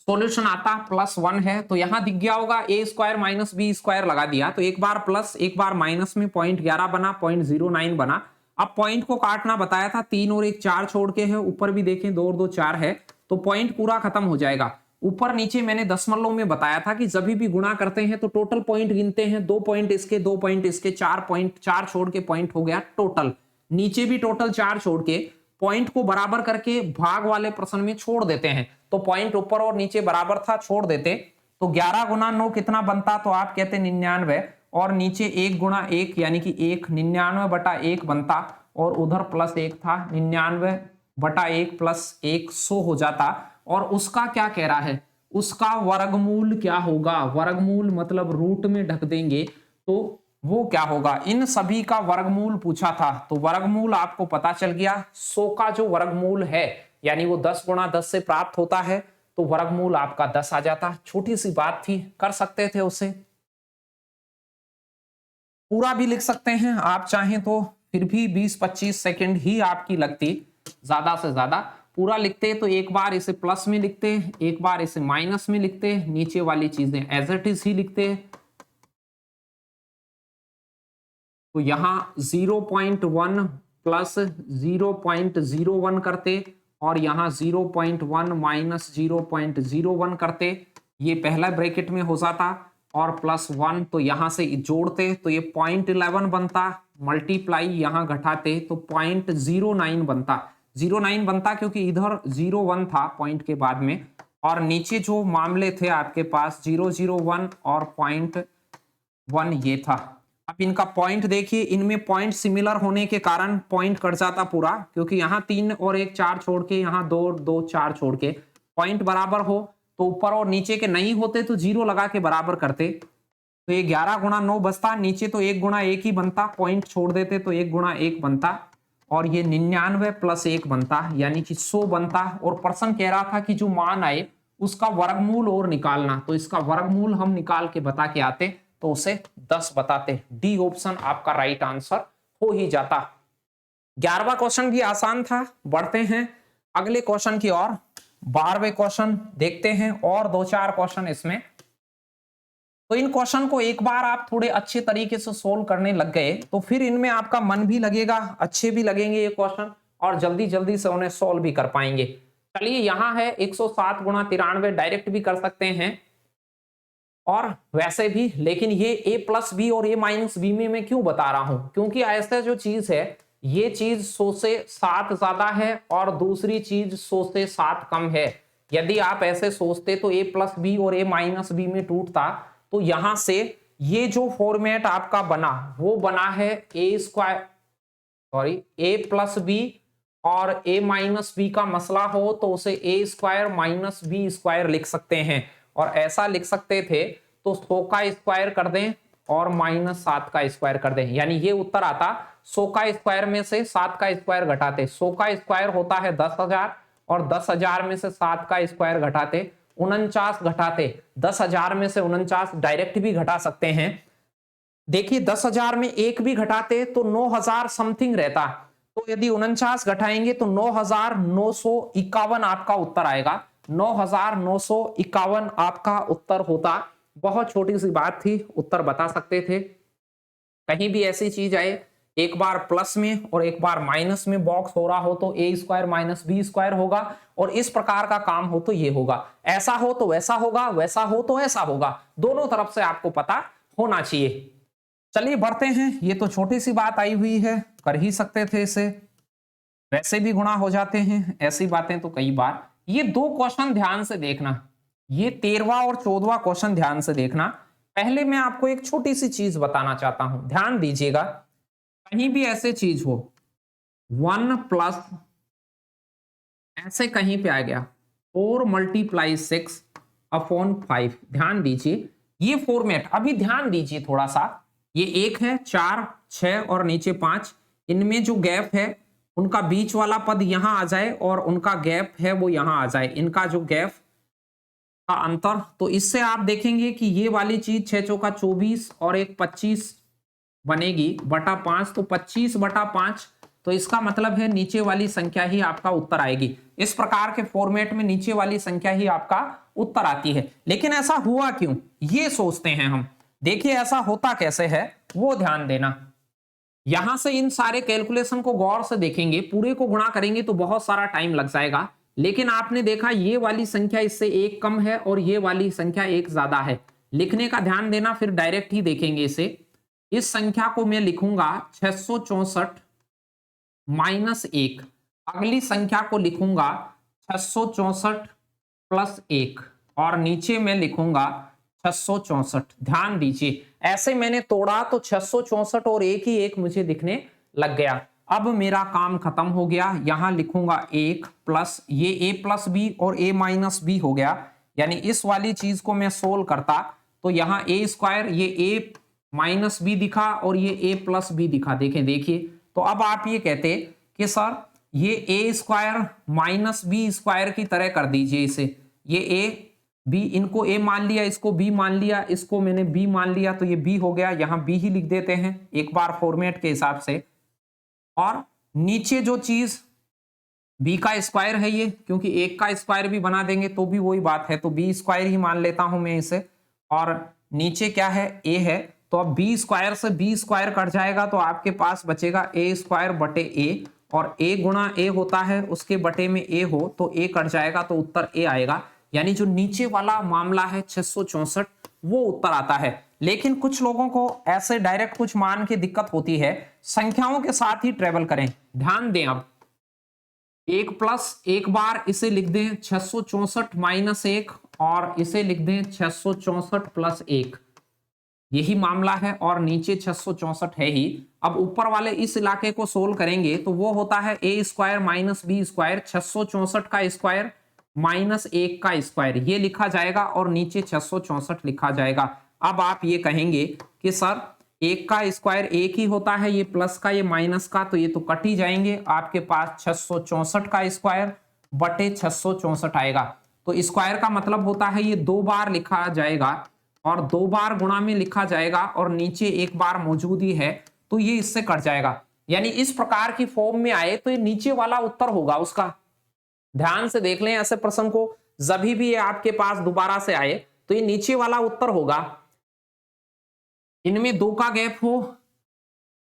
सॉल्यूशन आता +1 है तो यहां दिख गया होगा a² माइनस b² लगा दिया, तो एक बार प्लस एक बार माइनस में 0.11 बना, 0.09 बना। अब पॉइंट को काटना बताया था, 3 और 1 4 छोड़ के है, ऊपर भी देखें 2 और 2 4 है, तो पॉइंट पूरा खत्म हो जाएगा। ऊपर नीचे मैंने दशमलव में बताया था कि जब भी गुणा करते हैं तो टोटल पॉइंट गिनते हैं, 2 पॉइंट इसके 2 पॉइंट इसके, 4 पॉइंट, 4 छोड़ के पॉइंट हो गया टोटल, नीचे भी टोटल 4 छोड़ के पॉइंट को बराबर करके भाग वाले प्रश्न में छोड़ देते हैं, तो पॉइंट ऊपर और नीचे बराबर था, छोड़ देते तो 11 गुना 9 कितना बनता, तो आप कहते 99, और नीचे 1 गुना 1 यानी कि 1, 99/1 बनता, और उधर +1 था, 99/1 + 1 100 हो जाता। और उसका क्या कह रहा है, उसका वर्गमूल क्या होगा, वर्गमूल मतलब रूट में ढक देंगे तो वो क्या होगा, इन सभी का वर्गमूल पूछा था, तो वर्गमूल आपको पता चल गया। 100 का जो वर्गमूल है यानी वो 10 गुणा 10 से प्राप्त होता है, तो वर्गमूल आपका 10 आ जाता। छोटी सी बात थी, कर सकते थे उसे, पूरा भी लिख सकते हैं आप चाहें तो, फिर भी 20-25 सेकंड ही आपकी लगती, ज्यादा से ज्यादा। पूरा लिखते तो एक बार इसे प्लस में लिखते, एक बार इसे माइनस में लिखते, नीचे वाली चीजें एज इट इज ही लिखते, तो यहां 0.1 प्लस 0.01 करते, और यहां 0.1 माइनस 0.01 करते, ये पहला ब्रैकेट में हो जाता, और +1 तो यहां से जोड़ते तो ये 0.11 बनता, मल्टीप्लाई यहां घटाते तो 0.09 बनता, 09 बनता क्योंकि इधर 01 था पॉइंट के बाद में, और नीचे जो मामले थे आपके पास 001 और 0.1 ये था। अब इनका पॉइंट देखिए, इनमें पॉइंट सिमिलर होने के कारण पॉइंट कट जाता पूरा, क्योंकि यहाँ 3 और 1 4 छोड़ के, यहाँ 2 2 4 छोड़ के पॉइंट बराबर हो, तो ऊपर और नीचे के नहीं होते तो 0 लगा के बराबर करते, तो ये 11 गुणा 9 बचता, नीचे तो 1 गुणा 1 ही बनता, पॉइंट छोड़ देते तो 1 गुणा 1 बनता, और ये 99 + 1 बनता यानी कि 100 बनता। और प्रश्न कह रहा था कि जो मान आए उसका वर्गमूल और निकालना, तो इसका वर्गमूल हम निकाल के बता के आते तो उसे 10 बताते। डी ऑप्शन आपका राइट आंसर हो ही जाता। 11वां क्वेश्चन भी आसान था, बढ़ते हैं अगले क्वेश्चन की ओर। 12वें क्वेश्चन देखते हैं, और 2-4 क्वेश्चन इसमें। तो इन क्वेश्चन को एक बार आप थोड़े अच्छे तरीके से सोल्व करने लग गए तो फिर इनमें आपका मन भी लगेगा, अच्छे भी लगेंगे ये क्वेश्चन, और जल्दी जल्दी से उन्हें सोल्व भी कर पाएंगे। चलिए यहाँ है 107 गुणा 93, डायरेक्ट भी कर सकते हैं और वैसे भी, लेकिन ये a+b और a-b में मैं क्यों बता रहा हूं, क्योंकि ऐसा जो चीज है, ये चीज 100 से 7 ज्यादा है और दूसरी चीज 100 से 7 कम है। यदि आप ऐसे सोचते तो a+b और a-b में टूटता, तो यहां से ये जो फॉर्मेट आपका बना वो बना है a+b और a-b का मसला हो तो उसे a² - b² लिख सकते हैं, और ऐसा लिख सकते थे तो 100 का स्क्वायर कर दें और -7 का स्क्वायर कर दें, यानी ये उत्तर आता। 100 का स्क्वायर में से 7 का स्क्वायर घटाते, 100 का स्क्वायर होता है 10,000, और 10,000 में से 7 का स्क्वायर घटाते 49 घटाते, 10,000 में से 49 डायरेक्ट भी घटा सकते हैं। देखिए 10,000 में एक भी घटाते तो 9,000 समथिंग रहता, तो यदि 49 घटाएंगे तो 9,951 आपका उत्तर आएगा, 9,951 आपका उत्तर होता। बहुत छोटी सी बात थी, उत्तर बता सकते थे। कहीं भी ऐसी चीज आए, एक बार प्लस में और एक बार माइनस में बॉक्स हो रहा हो तो a² - b² होगा, और इस प्रकार का काम हो तो ये होगा, ऐसा हो तो वैसा होगा, वैसा हो तो ऐसा होगा, दोनों तरफ से आपको पता होना चाहिए। चलिए बढ़ते हैं, ये तो छोटी सी बात आई हुई है, कर ही सकते थे इसे, वैसे भी गुणा हो जाते हैं, ऐसी बातें तो कई बार। ये 2 क्वेश्चन ध्यान से देखना, ये 13वां और 14वां क्वेश्चन ध्यान से देखना। पहले मैं आपको एक छोटी सी चीज बताना चाहता हूं, ध्यान दीजिएगा। कहीं भी ऐसे चीज हो 1+ ऐसे कहीं पे आ गया 4 × 6/5, ध्यान दीजिए ये फॉर्मेट, अभी ध्यान दीजिए थोड़ा सा, ये 1 है, 4, 6 और नीचे 5, इनमें जो गैप है उनका बीच वाला पद यहां आ जाए और उनका गैप है वो यहां आ जाए, इनका जो गैप का अंतर। तो इससे आप देखेंगे कि ये वाली चीज 6 चौका 24 और एक 25 बनेगी बटा 5, तो 25 बटा 5, तो इसका मतलब है नीचे वाली संख्या ही आपका उत्तर आएगी। इस प्रकार के फॉर्मेट में नीचे वाली संख्या ही आपका उत्तर आती है। लेकिन ऐसा हुआ क्यों, ये सोचते हैं हम। देखिए ऐसा होता कैसे है वो ध्यान देना। यहां से इन सारे कैलकुलेशन को गौर से देखेंगे, पूरे को गुणा करेंगे तो बहुत सारा टाइम लग जाएगा। लेकिन आपने देखा ये वाली संख्या इससे एक कम है और ये वाली संख्या एक ज्यादा है। लिखने का ध्यान देना, फिर डायरेक्ट ही देखेंगे इसे। इस संख्या को मैं लिखूंगा 664 माइनस 1, अगली संख्या को लिखूंगा 664 प्लस 1 और नीचे मैं लिखूंगा 664। ध्यान दीजिए ऐसे मैंने तोड़ा तो 664 और एक ही एक मुझे दिखने लग गया। अब मेरा काम खत्म हो गया, यहां लिखूंगा 1 प्लस ये a प्लस बी और a माइनस बी हो गया। यानी इस वाली चीज को मैं सोल्व करता तो यहाँ a स्क्वायर, ये a माइनस बी दिखा और ये a प्लस बी दिखा। देखिए तो अब आप ये कहते कि सर ये a square minus B square की तरह कर दीजिए इसे। ये a b, इनको a मान लिया, इसको b मान लिया, इसको मैंने b मान लिया, तो ये b हो गया। यहां b ही लिख देते हैं एक बार फॉर्मेट के हिसाब से। और नीचे जो चीज b का स्क्वायर है ये, क्योंकि एक का स्क्वायर भी बना देंगे तो भी वही बात है, तो b स्क्वायर ही मान लेता हूं मैं इसे। और नीचे क्या है, a है, तो अब b स्क्वायर से b स्क्वायर कट जाएगा तो आपके पास बचेगा a स्क्वायर बटे a, और a गुणा a होता है उसके बटे में a हो तो a कट जाएगा तो उत्तर a आएगा। यानी जो नीचे वाला मामला है 664 वो उत्तर आता है। लेकिन कुछ लोगों को ऐसे डायरेक्ट कुछ मान के दिक्कत होती है, संख्याओं के साथ ही ट्रेवल करें। ध्यान दें, अब 1 प्लस एक बार इसे लिख दें 664 माइनस 1 और इसे लिख दें 664 प्लस 1, यही मामला है। और नीचे 664 है ही। अब ऊपर वाले इस इलाके को सोल्व करेंगे तो वो होता है a square minus B square, 664 का स्क्वायर माइनस 1 का स्क्वायर, ये लिखा जाएगा और नीचे 664 लिखा जाएगा। अब आप ये कहेंगे कि सर 1 का स्क्वायर 1 ही होता है, ये प्लस का ये माइनस का, तो ये तो कट ही जाएंगे। आपके पास 664 का स्क्वायर बटे 664 आएगा। तो स्क्वायर का मतलब होता है ये 2 बार लिखा जाएगा और 2 बार गुणा में लिखा जाएगा और नीचे एक बार मौजूद ही है तो ये इससे कट जाएगा। यानी इस प्रकार की फॉर्म में आए तो ये नीचे वाला उत्तर होगा उसका। ध्यान से देख लें ऐसे प्रश्न को, जब भी ये आपके पास दोबारा से आए तो ये नीचे वाला उत्तर होगा। इनमें 2 का गैप हो,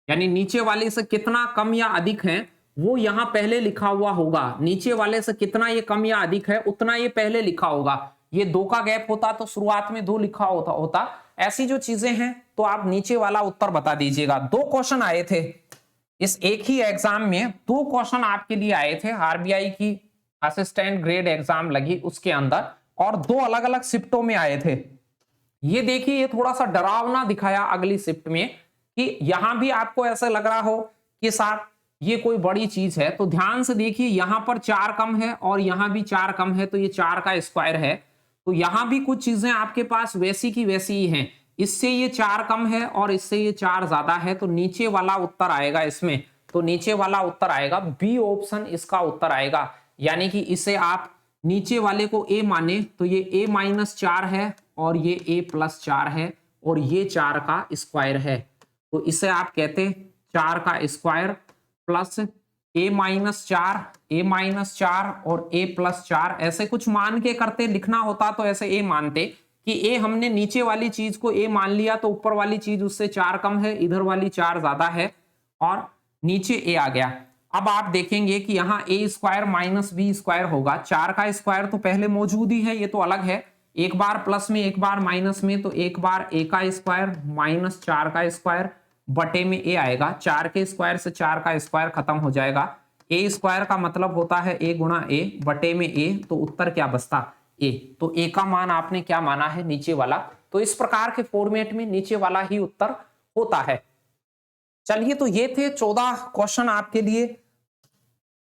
यानी नीचे वाले से कितना कम या अधिक है वो यहां पहले लिखा हुआ होगा। नीचे वाले से कितना ये कम या अधिक है उतना ये पहले लिखा होगा। ये 2 का गैप होता तो शुरुआत में 2 लिखा होता। ऐसी जो चीजें हैं तो आप नीचे वाला उत्तर बता दीजिएगा। 2 क्वेश्चन आए थे इस एक ही एग्जाम में, 2 क्वेश्चन आपके लिए आए थे आरबीआई की असिस्टेंट ग्रेड एग्जाम लगी उसके अंदर, और 2 अलग अलग शिफ्टों में आए थे। ये देखिए ये थोड़ा सा डरावना दिखाया अगली शिफ्ट में कि यहां भी आपको ऐसा लग रहा हो कि साहब ये कोई बड़ी चीज है। तो ध्यान से देखिए यहां पर 4 कम है और यहां भी 4 कम है, तो ये 4 का स्क्वायर है। तो यहां भी कुछ चीजें आपके पास वैसी की वैसी ही हैं। इससे ये 4 कम है और इससे ये 4 ज्यादा है, तो नीचे वाला उत्तर आएगा इसमें। तो नीचे वाला उत्तर आएगा बी ऑप्शन, इसका उत्तर आएगा। यानी कि इसे आप नीचे वाले को a माने तो ये a माइनस 4 है और ये a प्लस 4 है और ये 4 का स्क्वायर है। तो इसे आप कहते 4 का स्क्वायर प्लस a माइनस 4 और a प्लस 4, ऐसे कुछ मान के करते। लिखना होता तो ऐसे a मानते कि a हमने नीचे वाली चीज को a मान लिया तो ऊपर वाली चीज उससे 4 कम है, इधर वाली 4 ज्यादा है और नीचे a आ गया। अब आप देखेंगे कि यहाँ a square minus B square होगा। 4 का स्क्वायर तो पहले मौजूद ही है, ये तो अलग है। एक बार प्लस में एक बार माइनस में, तो एक बार a का स्क्वायर माइनस 4 का स्क्वायर बटे में a आएगा। 4 के स्क्वायर से 4 का स्क्वायर खत्म हो जाएगा। a स्क्वायर का मतलब होता है a गुणा a बटे में a, तो उत्तर क्या बचता a। तो a का मान आपने क्या माना है, नीचे वाला। तो इस प्रकार के फॉर्मेट में नीचे वाला ही उत्तर होता है। चलिए तो ये थे 14 क्वेश्चन आपके लिए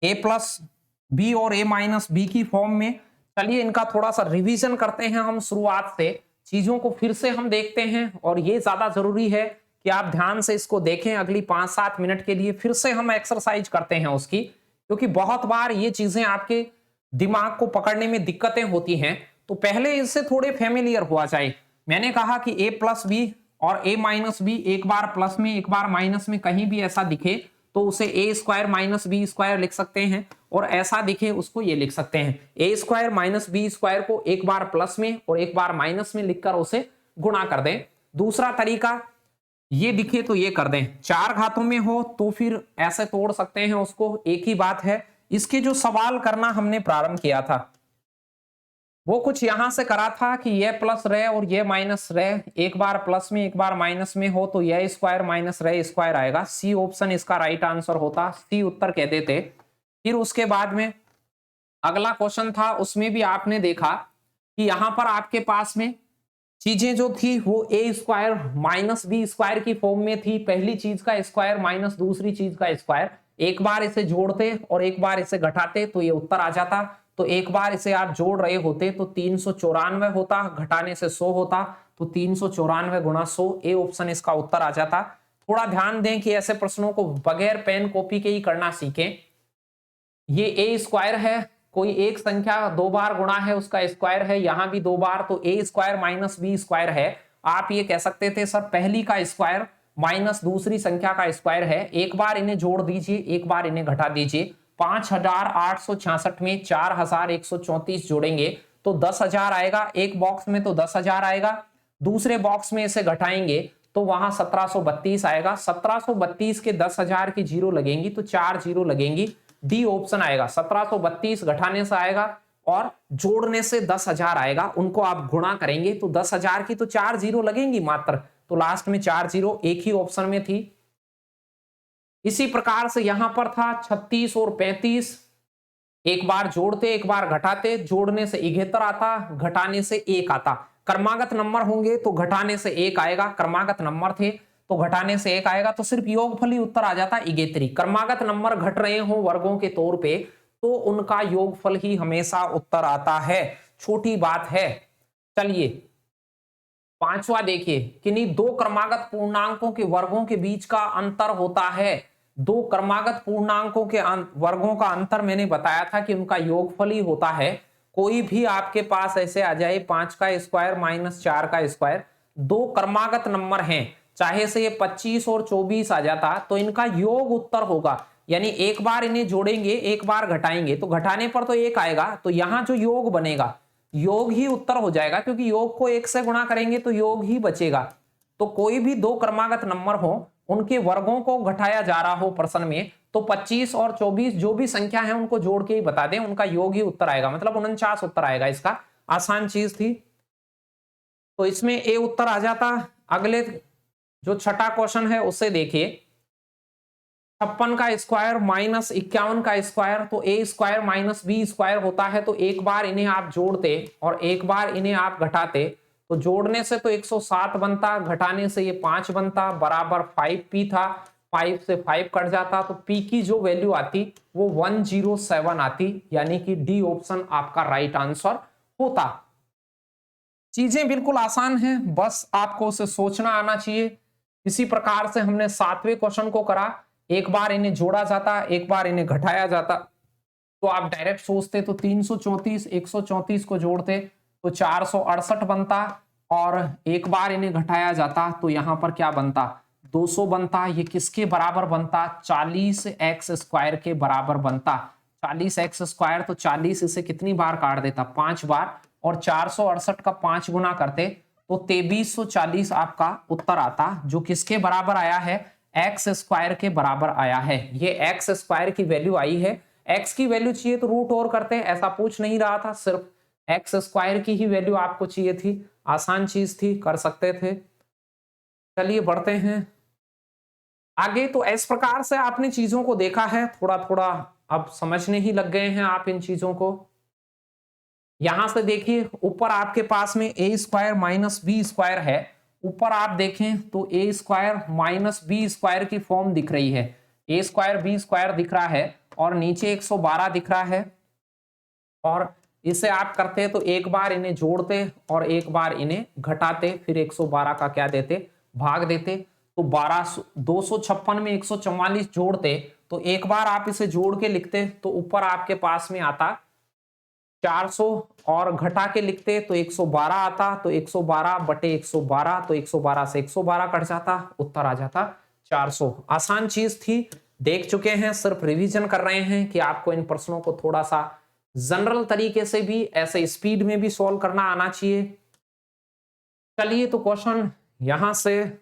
a प्लस बी और a माइनस बी की फॉर्म में। चलिए इनका थोड़ा सा रिवीजन करते हैं हम शुरुआत से। चीजों को फिर से हम देखते हैं और ये ज्यादा जरूरी है कि आप ध्यान से इसको देखें। अगली 5-7 मिनट के लिए फिर से हम एक्सरसाइज करते हैं उसकी, क्योंकि बहुत बार ये चीजें आपके दिमाग को पकड़ने में दिक्कतें होती हैं। तो पहले इससे थोड़े फेमिलियर हुआ जाए। मैंने कहा कि a प्लस बी और a माइनस बी एक बार प्लस में एक बार माइनस में कहीं भी ऐसा दिखे तो उसे a square minus B square लिख सकते हैं, और ऐसा दिखे उसको ये लिख सकते हैं। a square minus B square को एक बार प्लस में और एक बार माइनस में लिखकर उसे गुणा कर दें। दूसरा तरीका ये दिखे तो ये कर दें। 4 घातों में हो तो फिर ऐसे तोड़ सकते हैं उसको, एक ही बात है। इसके जो सवाल करना हमने प्रारंभ किया था वो कुछ यहां से करा था कि ये प्लस रहे और ये माइनस रहे, एक बार प्लस में एक बार माइनस में हो तो ये स्क्वायर माइनस रहे स्क्वायर आएगा। सी ऑप्शन इसका राइट आंसर होता, सी उत्तर कह देते। फिर उसके बाद में अगला क्वेश्चन था, उसमें भी आपने देखा कि यहां पर आपके पास में चीजें जो थी वो ए स्क्वायर माइनस बी स्क्वायर की फॉर्म में थी। पहली चीज का स्क्वायर माइनस दूसरी चीज का स्क्वायर, एक बार इसे जोड़ते और एक बार इसे घटाते तो ये उत्तर आ जाता। तो एक बार इसे आप जोड़ रहे होते तो 394 होता, घटाने से 100 होता, तो 394 गुणा 100, ए ऑप्शन इसका उत्तर आ जाता। थोड़ा ध्यान दें कि ऐसे प्रश्नों को बगैर पेन कॉपी के ही करना सीखें। ये ए स्क्वायर है, कोई एक संख्या 2 बार गुणा है उसका स्क्वायर है, यहां भी 2 बार, तो ए स्क्वायर माइनस बी स्क्वायर है। आप ये कह सकते थे सर पहली का स्क्वायर माइनस दूसरी संख्या का स्क्वायर है, एक बार इन्हें जोड़ दीजिए एक बार इन्हें घटा दीजिए। 5866 में 4134 जोड़ेंगे तो 10,000 आएगा, एक बॉक्स में तो 10,000 आएगा, दूसरे बॉक्स में इसे घटाएंगे तो वहां 1732 आएगा। 1732 के 10,000 की जीरो लगेंगी तो 4 जीरो लगेंगी, डी ऑप्शन आएगा। 1732 घटाने से आएगा और जोड़ने से 10,000 आएगा, उनको आप गुणा करेंगे तो 10,000 की तो 4 जीरो लगेंगी मात्र, तो लास्ट में 4 जीरो एक ही ऑप्शन में थी। इसी प्रकार से यहां पर था 36 और 35, एक बार जोड़ते एक बार घटाते, जोड़ने से 71 आता, घटाने से 1 आता। क्रमागत नंबर होंगे तो घटाने से 1 आएगा, क्रमागत नंबर थे तो घटाने से 1 आएगा, तो सिर्फ योगफल ही उत्तर आ जाता 71। क्रमागत नंबर घट रहे हो वर्गों के तौर पे तो उनका योगफल ही हमेशा उत्तर आता है, छोटी बात है। चलिए पांचवा देखिए, किन्हीं दो क्रमागत पूर्णांकों के वर्गों के बीच का अंतर होता है। दो क्रमागत पूर्णांकों के वर्गों का अंतर मैंने बताया था कि उनका योगफल ही होता है। कोई भी आपके पास ऐसे आ जाए 5 का स्क्वायर माइनस 4 का स्क्वायर, दो क्रमागत नंबर हैं, चाहे से ये 25 और 24 आ जाता तो इनका योग उत्तर होगा, यानी एक बार इन्हें जोड़ेंगे एक बार घटाएंगे तो घटाने पर तो 1 आएगा, तो यहां जो योग बनेगा योग ही उत्तर हो जाएगा, क्योंकि योग को 1 से गुणा करेंगे तो योग ही बचेगा। तो कोई भी दो क्रमागत नंबर हो उनके वर्गों को घटाया जा रहा हो प्रश्न में तो 25 और 24 जो भी संख्या है उनको जोड़ के ही बता दें, उनका योग ही उत्तर आएगा, मतलब 49 उत्तर आएगा। इसका आसान चीज थी तो इसमें ए उत्तर आ जाता। अगले जो छठा क्वेश्चन है उसे देखिए, 56 का स्क्वायर माइनस 51 का स्क्वायर, तो ए स्क्वायर माइनस बी स्क्वायर होता है, तो एक बार इन्हें आप जोड़ते और एक बार इन्हें आप घटाते तो जोड़ने से तो 107 बनता, घटाने से ये 5 बनता, बराबर 5p था, 5 से 5 कट जाता तो p की जो वैल्यू आती वो 107 आती, यानी कि डी ऑप्शन आपका राइट आंसर होता। चीजें बिल्कुल आसान हैं, बस आपको उसे सोचना आना चाहिए। इसी प्रकार से हमने 7वें क्वेश्चन को करा, एक बार इन्हें जोड़ा जाता एक बार इन्हें घटाया जाता, तो आप डायरेक्ट सोचते तो 334 134 को जोड़ते तो 468 बनता, और एक बार इन्हें घटाया जाता तो यहां पर क्या बनता 200 बनता। ये किसके बराबर बनता 40x स्क्वायर के बराबर बनता। 40x स्क्वायर तो 40 इसे कितनी बार काट देता 5 बार, और 468 का 5 गुना करते तो 2340 आपका उत्तर आता, जो किसके बराबर आया है एक्स स्क्वायर के बराबर आया है। ये एक्स स्क्वायर की वैल्यू आई है, एक्स की वैल्यू चाहिए तो रूट ओवर करते, ऐसा पूछ नहीं रहा था, सिर्फ एक्स स्क्वायर की ही वैल्यू आपको चाहिए थी, आसान चीज थी, कर सकते थे। चलिए बढ़ते हैं आगे। तो इस प्रकार से आपने चीजों को देखा है, थोड़ा थोड़ा अब समझने ही लग गए हैं आप इन चीजों को। यहां से देखिए ऊपर आपके पास में ए स्क्वायर माइनस बी स्क्वायर है, ऊपर आप देखें तो ए स्क्वायर माइनस बी स्क्वायर की फॉर्म दिख रही है, ए स्क्वायर बी स्क्वायर दिख रहा है, और नीचे 112 दिख रहा है, और इसे आप करते तो एक बार इन्हें जोड़ते और एक बार इन्हें घटाते, फिर 112 का क्या देते, भाग देते। तो 256 में 144 जोड़ते तो एक बार आप इसे जोड़ के लिखते तो ऊपर आपके पास में आता 400 और घटा के लिखते तो 112 आता, तो 112 बटे 112, तो 112 से 112 कट जाता, उत्तर आ जाता 400। आसान चीज थी, देख चुके हैं, सिर्फ रिवीजन कर रहे हैं कि आपको इन प्रश्नों को थोड़ा सा जनरल तरीके से भी ऐसे स्पीड में भी सॉल्व करना आना चाहिए। चलिए तो क्वेश्चन यहां से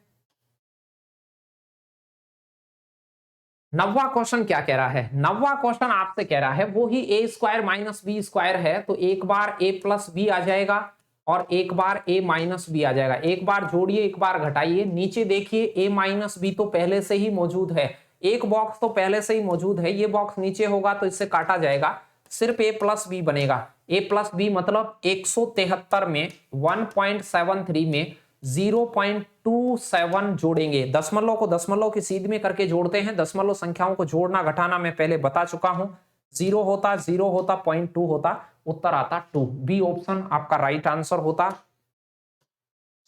9वां क्वेश्चन क्या कह रहा है। 9वां क्वेश्चन आपसे कह रहा है वो ही ए स्क्वायर माइनस बी स्क्वायर है, तो एक बार ए प्लस बी आ जाएगा और एक बार ए माइनस बी आ जाएगा। एक बार जोड़िए एक बार घटाइए। नीचे देखिए ए माइनस बी तो पहले से ही मौजूद है, एक बॉक्स तो पहले से ही मौजूद है, ये बॉक्स नीचे होगा तो इससे काटा जाएगा, सिर्फ ए प्लस बी बनेगा। ए प्लस बी मतलब 173 में 1.73 में 0.27 जोड़ेंगे। दशमलव को दशमलव की सीध में करके जोड़ते हैं। दशमलव संख्याओं को जोड़ना घटाना मैं पहले बता चुका हूं। 0 होता 0.2 होता, उत्तर आता 2। बी ऑप्शन आपका राइट आंसर होता।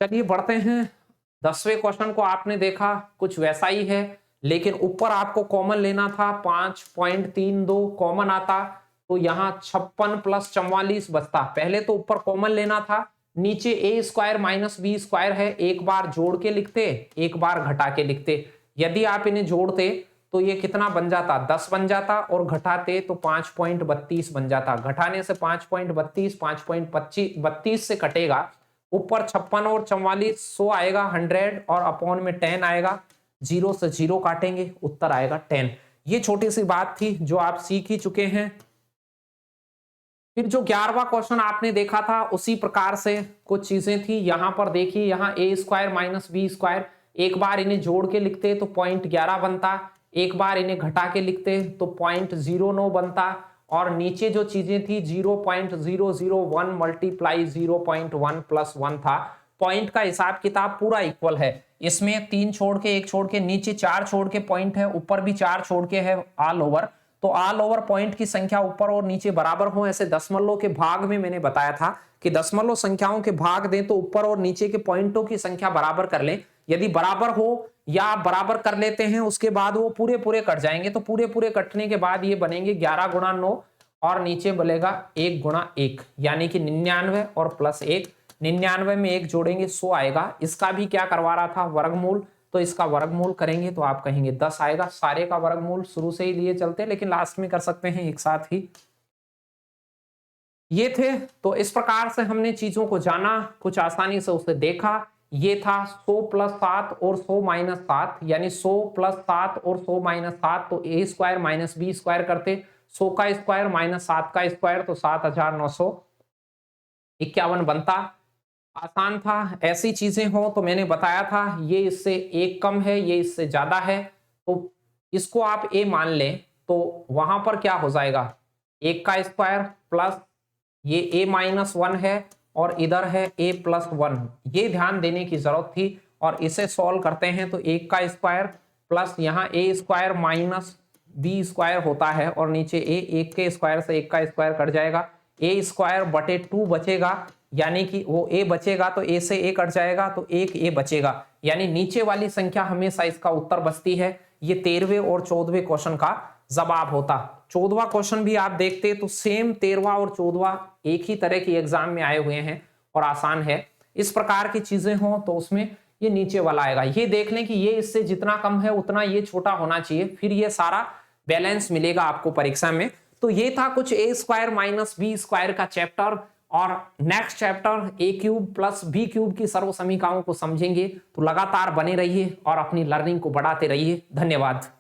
चलिए बढ़ते हैं। 10वें क्वेश्चन को आपने देखा, कुछ वैसा ही है, लेकिन ऊपर आपको कॉमन लेना था। 5.32 कॉमन आता तो यहाँ 56 प्लस 44 बचता। पहले तो ऊपर कॉमन लेना था, नीचे ए स्क्वायर माइनस बी स्क्वायर है, एक बार जोड़ के लिखते एक बार घटा के लिखते। यदि आप इन्हें जोड़ते तो ये कितना बन जाता, 10 बन जाता, और घटाते तो 5.32 बन जाता। घटाने से 5.32 5.32 से कटेगा, ऊपर 56 और 44 100 आएगा 100 और अपॉन में 10 आएगा, 0 से 0 काटेंगे, उत्तर आएगा 10। ये छोटी सी बात थी जो आप सीख ही चुके हैं। फिर जो 11वां क्वेश्चन आपने देखा था उसी प्रकार से कुछ चीजें थी। यहां पर देखिए, यहाँ ए स्क्वायर माइनस बी स्क्वायर, एक बार इन्हें जोड़ के लिखते तो 0.11 बनता, एक बार इन्हें घटा के लिखते तो 0.09 बनता, और नीचे जो चीजें थी 0.001 मल्टीप्लाई 0.1 प्लस 1 था। पॉइंट का हिसाब किताब पूरा इक्वल है, इसमें 3 छोड़ के 1 छोड़ के, नीचे 4 छोड़ के पॉइंट है, ऊपर भी 4 छोड़ के है ऑल ओवर। तो ऑल ओवर पॉइंट की संख्या ऊपर और नीचे बराबर हो। ऐसे दशमलव के भाग में मैंने बताया था कि दशमलव संख्याओं के भाग दें तो ऊपर और नीचे के पॉइंटों की संख्या बराबर कर लें। यदि बराबर हो या आप बराबर कर लेते हैं उसके बाद वो पूरे पूरे कट जाएंगे, तो पूरे पूरे कटने के बाद ये बनेंगे 11 गुणा 9 और नीचे बनेगा 1 गुणा 1, यानी कि 99 और प्लस 1। 99 में 1 जोड़ेंगे 100 आएगा। इसका भी क्या करवा रहा था, वर्गमूल, तो इसका वर्गमूल करेंगे तो आप कहेंगे 10 आएगा। सारे का वर्गमूल शुरू से ही लिए चलते, लेकिन लास्ट में कर सकते हैं एक साथ ही। ये थे, तो इस प्रकार से हमने चीजों को जाना, कुछ आसानी से उसे देखा। ये था 100 प्लस 7 और 100 माइनस 7, यानी 100 प्लस 7 और 100 माइनस 7, तो ए स्क्वायर माइनस बी स्क्वायर करते। 100 का स्क्वायर माइनस 7 का स्क्वायर तो 7951 बनता। आसान था। ऐसी चीजें हो तो मैंने बताया था ये इससे 1 कम है, ये इससे ज्यादा है, तो इसको आप ए मान लें तो वहां पर क्या हो जाएगा, 1 का स्क्वायर प्लस ये ए माइनस 1 है और इधर है ए प्लस 1। ये ध्यान देने की जरूरत थी। और इसे सॉल्व करते हैं तो 1 का स्क्वायर प्लस यहाँ ए स्क्वायर माइनस बी स्क्वायर होता है, और नीचे ए, 1 के स्क्वायर से 1 का स्क्वायर कट जाएगा, ए स्क्वायर बटे 2 बचेगा, यानी कि वो ए बचेगा तो ए से ए कट जाएगा तो 1 ए बचेगा, यानी नीचे वाली संख्या हमेशा इसका उत्तर बचती है। ये 13वें और 14वें क्वेश्चन का जवाब होता। 14वां क्वेश्चन भी आप देखते तो सेम 13वां और 14वां एक ही तरह की एग्जाम में आए हुए हैं और आसान है। इस प्रकार की चीजें हो तो उसमें ये नीचे वाला आएगा। ये देख लें कि ये इससे जितना कम है उतना ये छोटा होना चाहिए, फिर ये सारा बैलेंस मिलेगा आपको परीक्षा में। तो ये था कुछ ए स्क्वायर माइनस बी स्क्वायर का चैप्टर, और नेक्स्ट चैप्टर ए क्यूब प्लस बी क्यूब की सर्व समीकरणों को समझेंगे। तो लगातार बने रहिए और अपनी लर्निंग को बढ़ाते रहिए। धन्यवाद।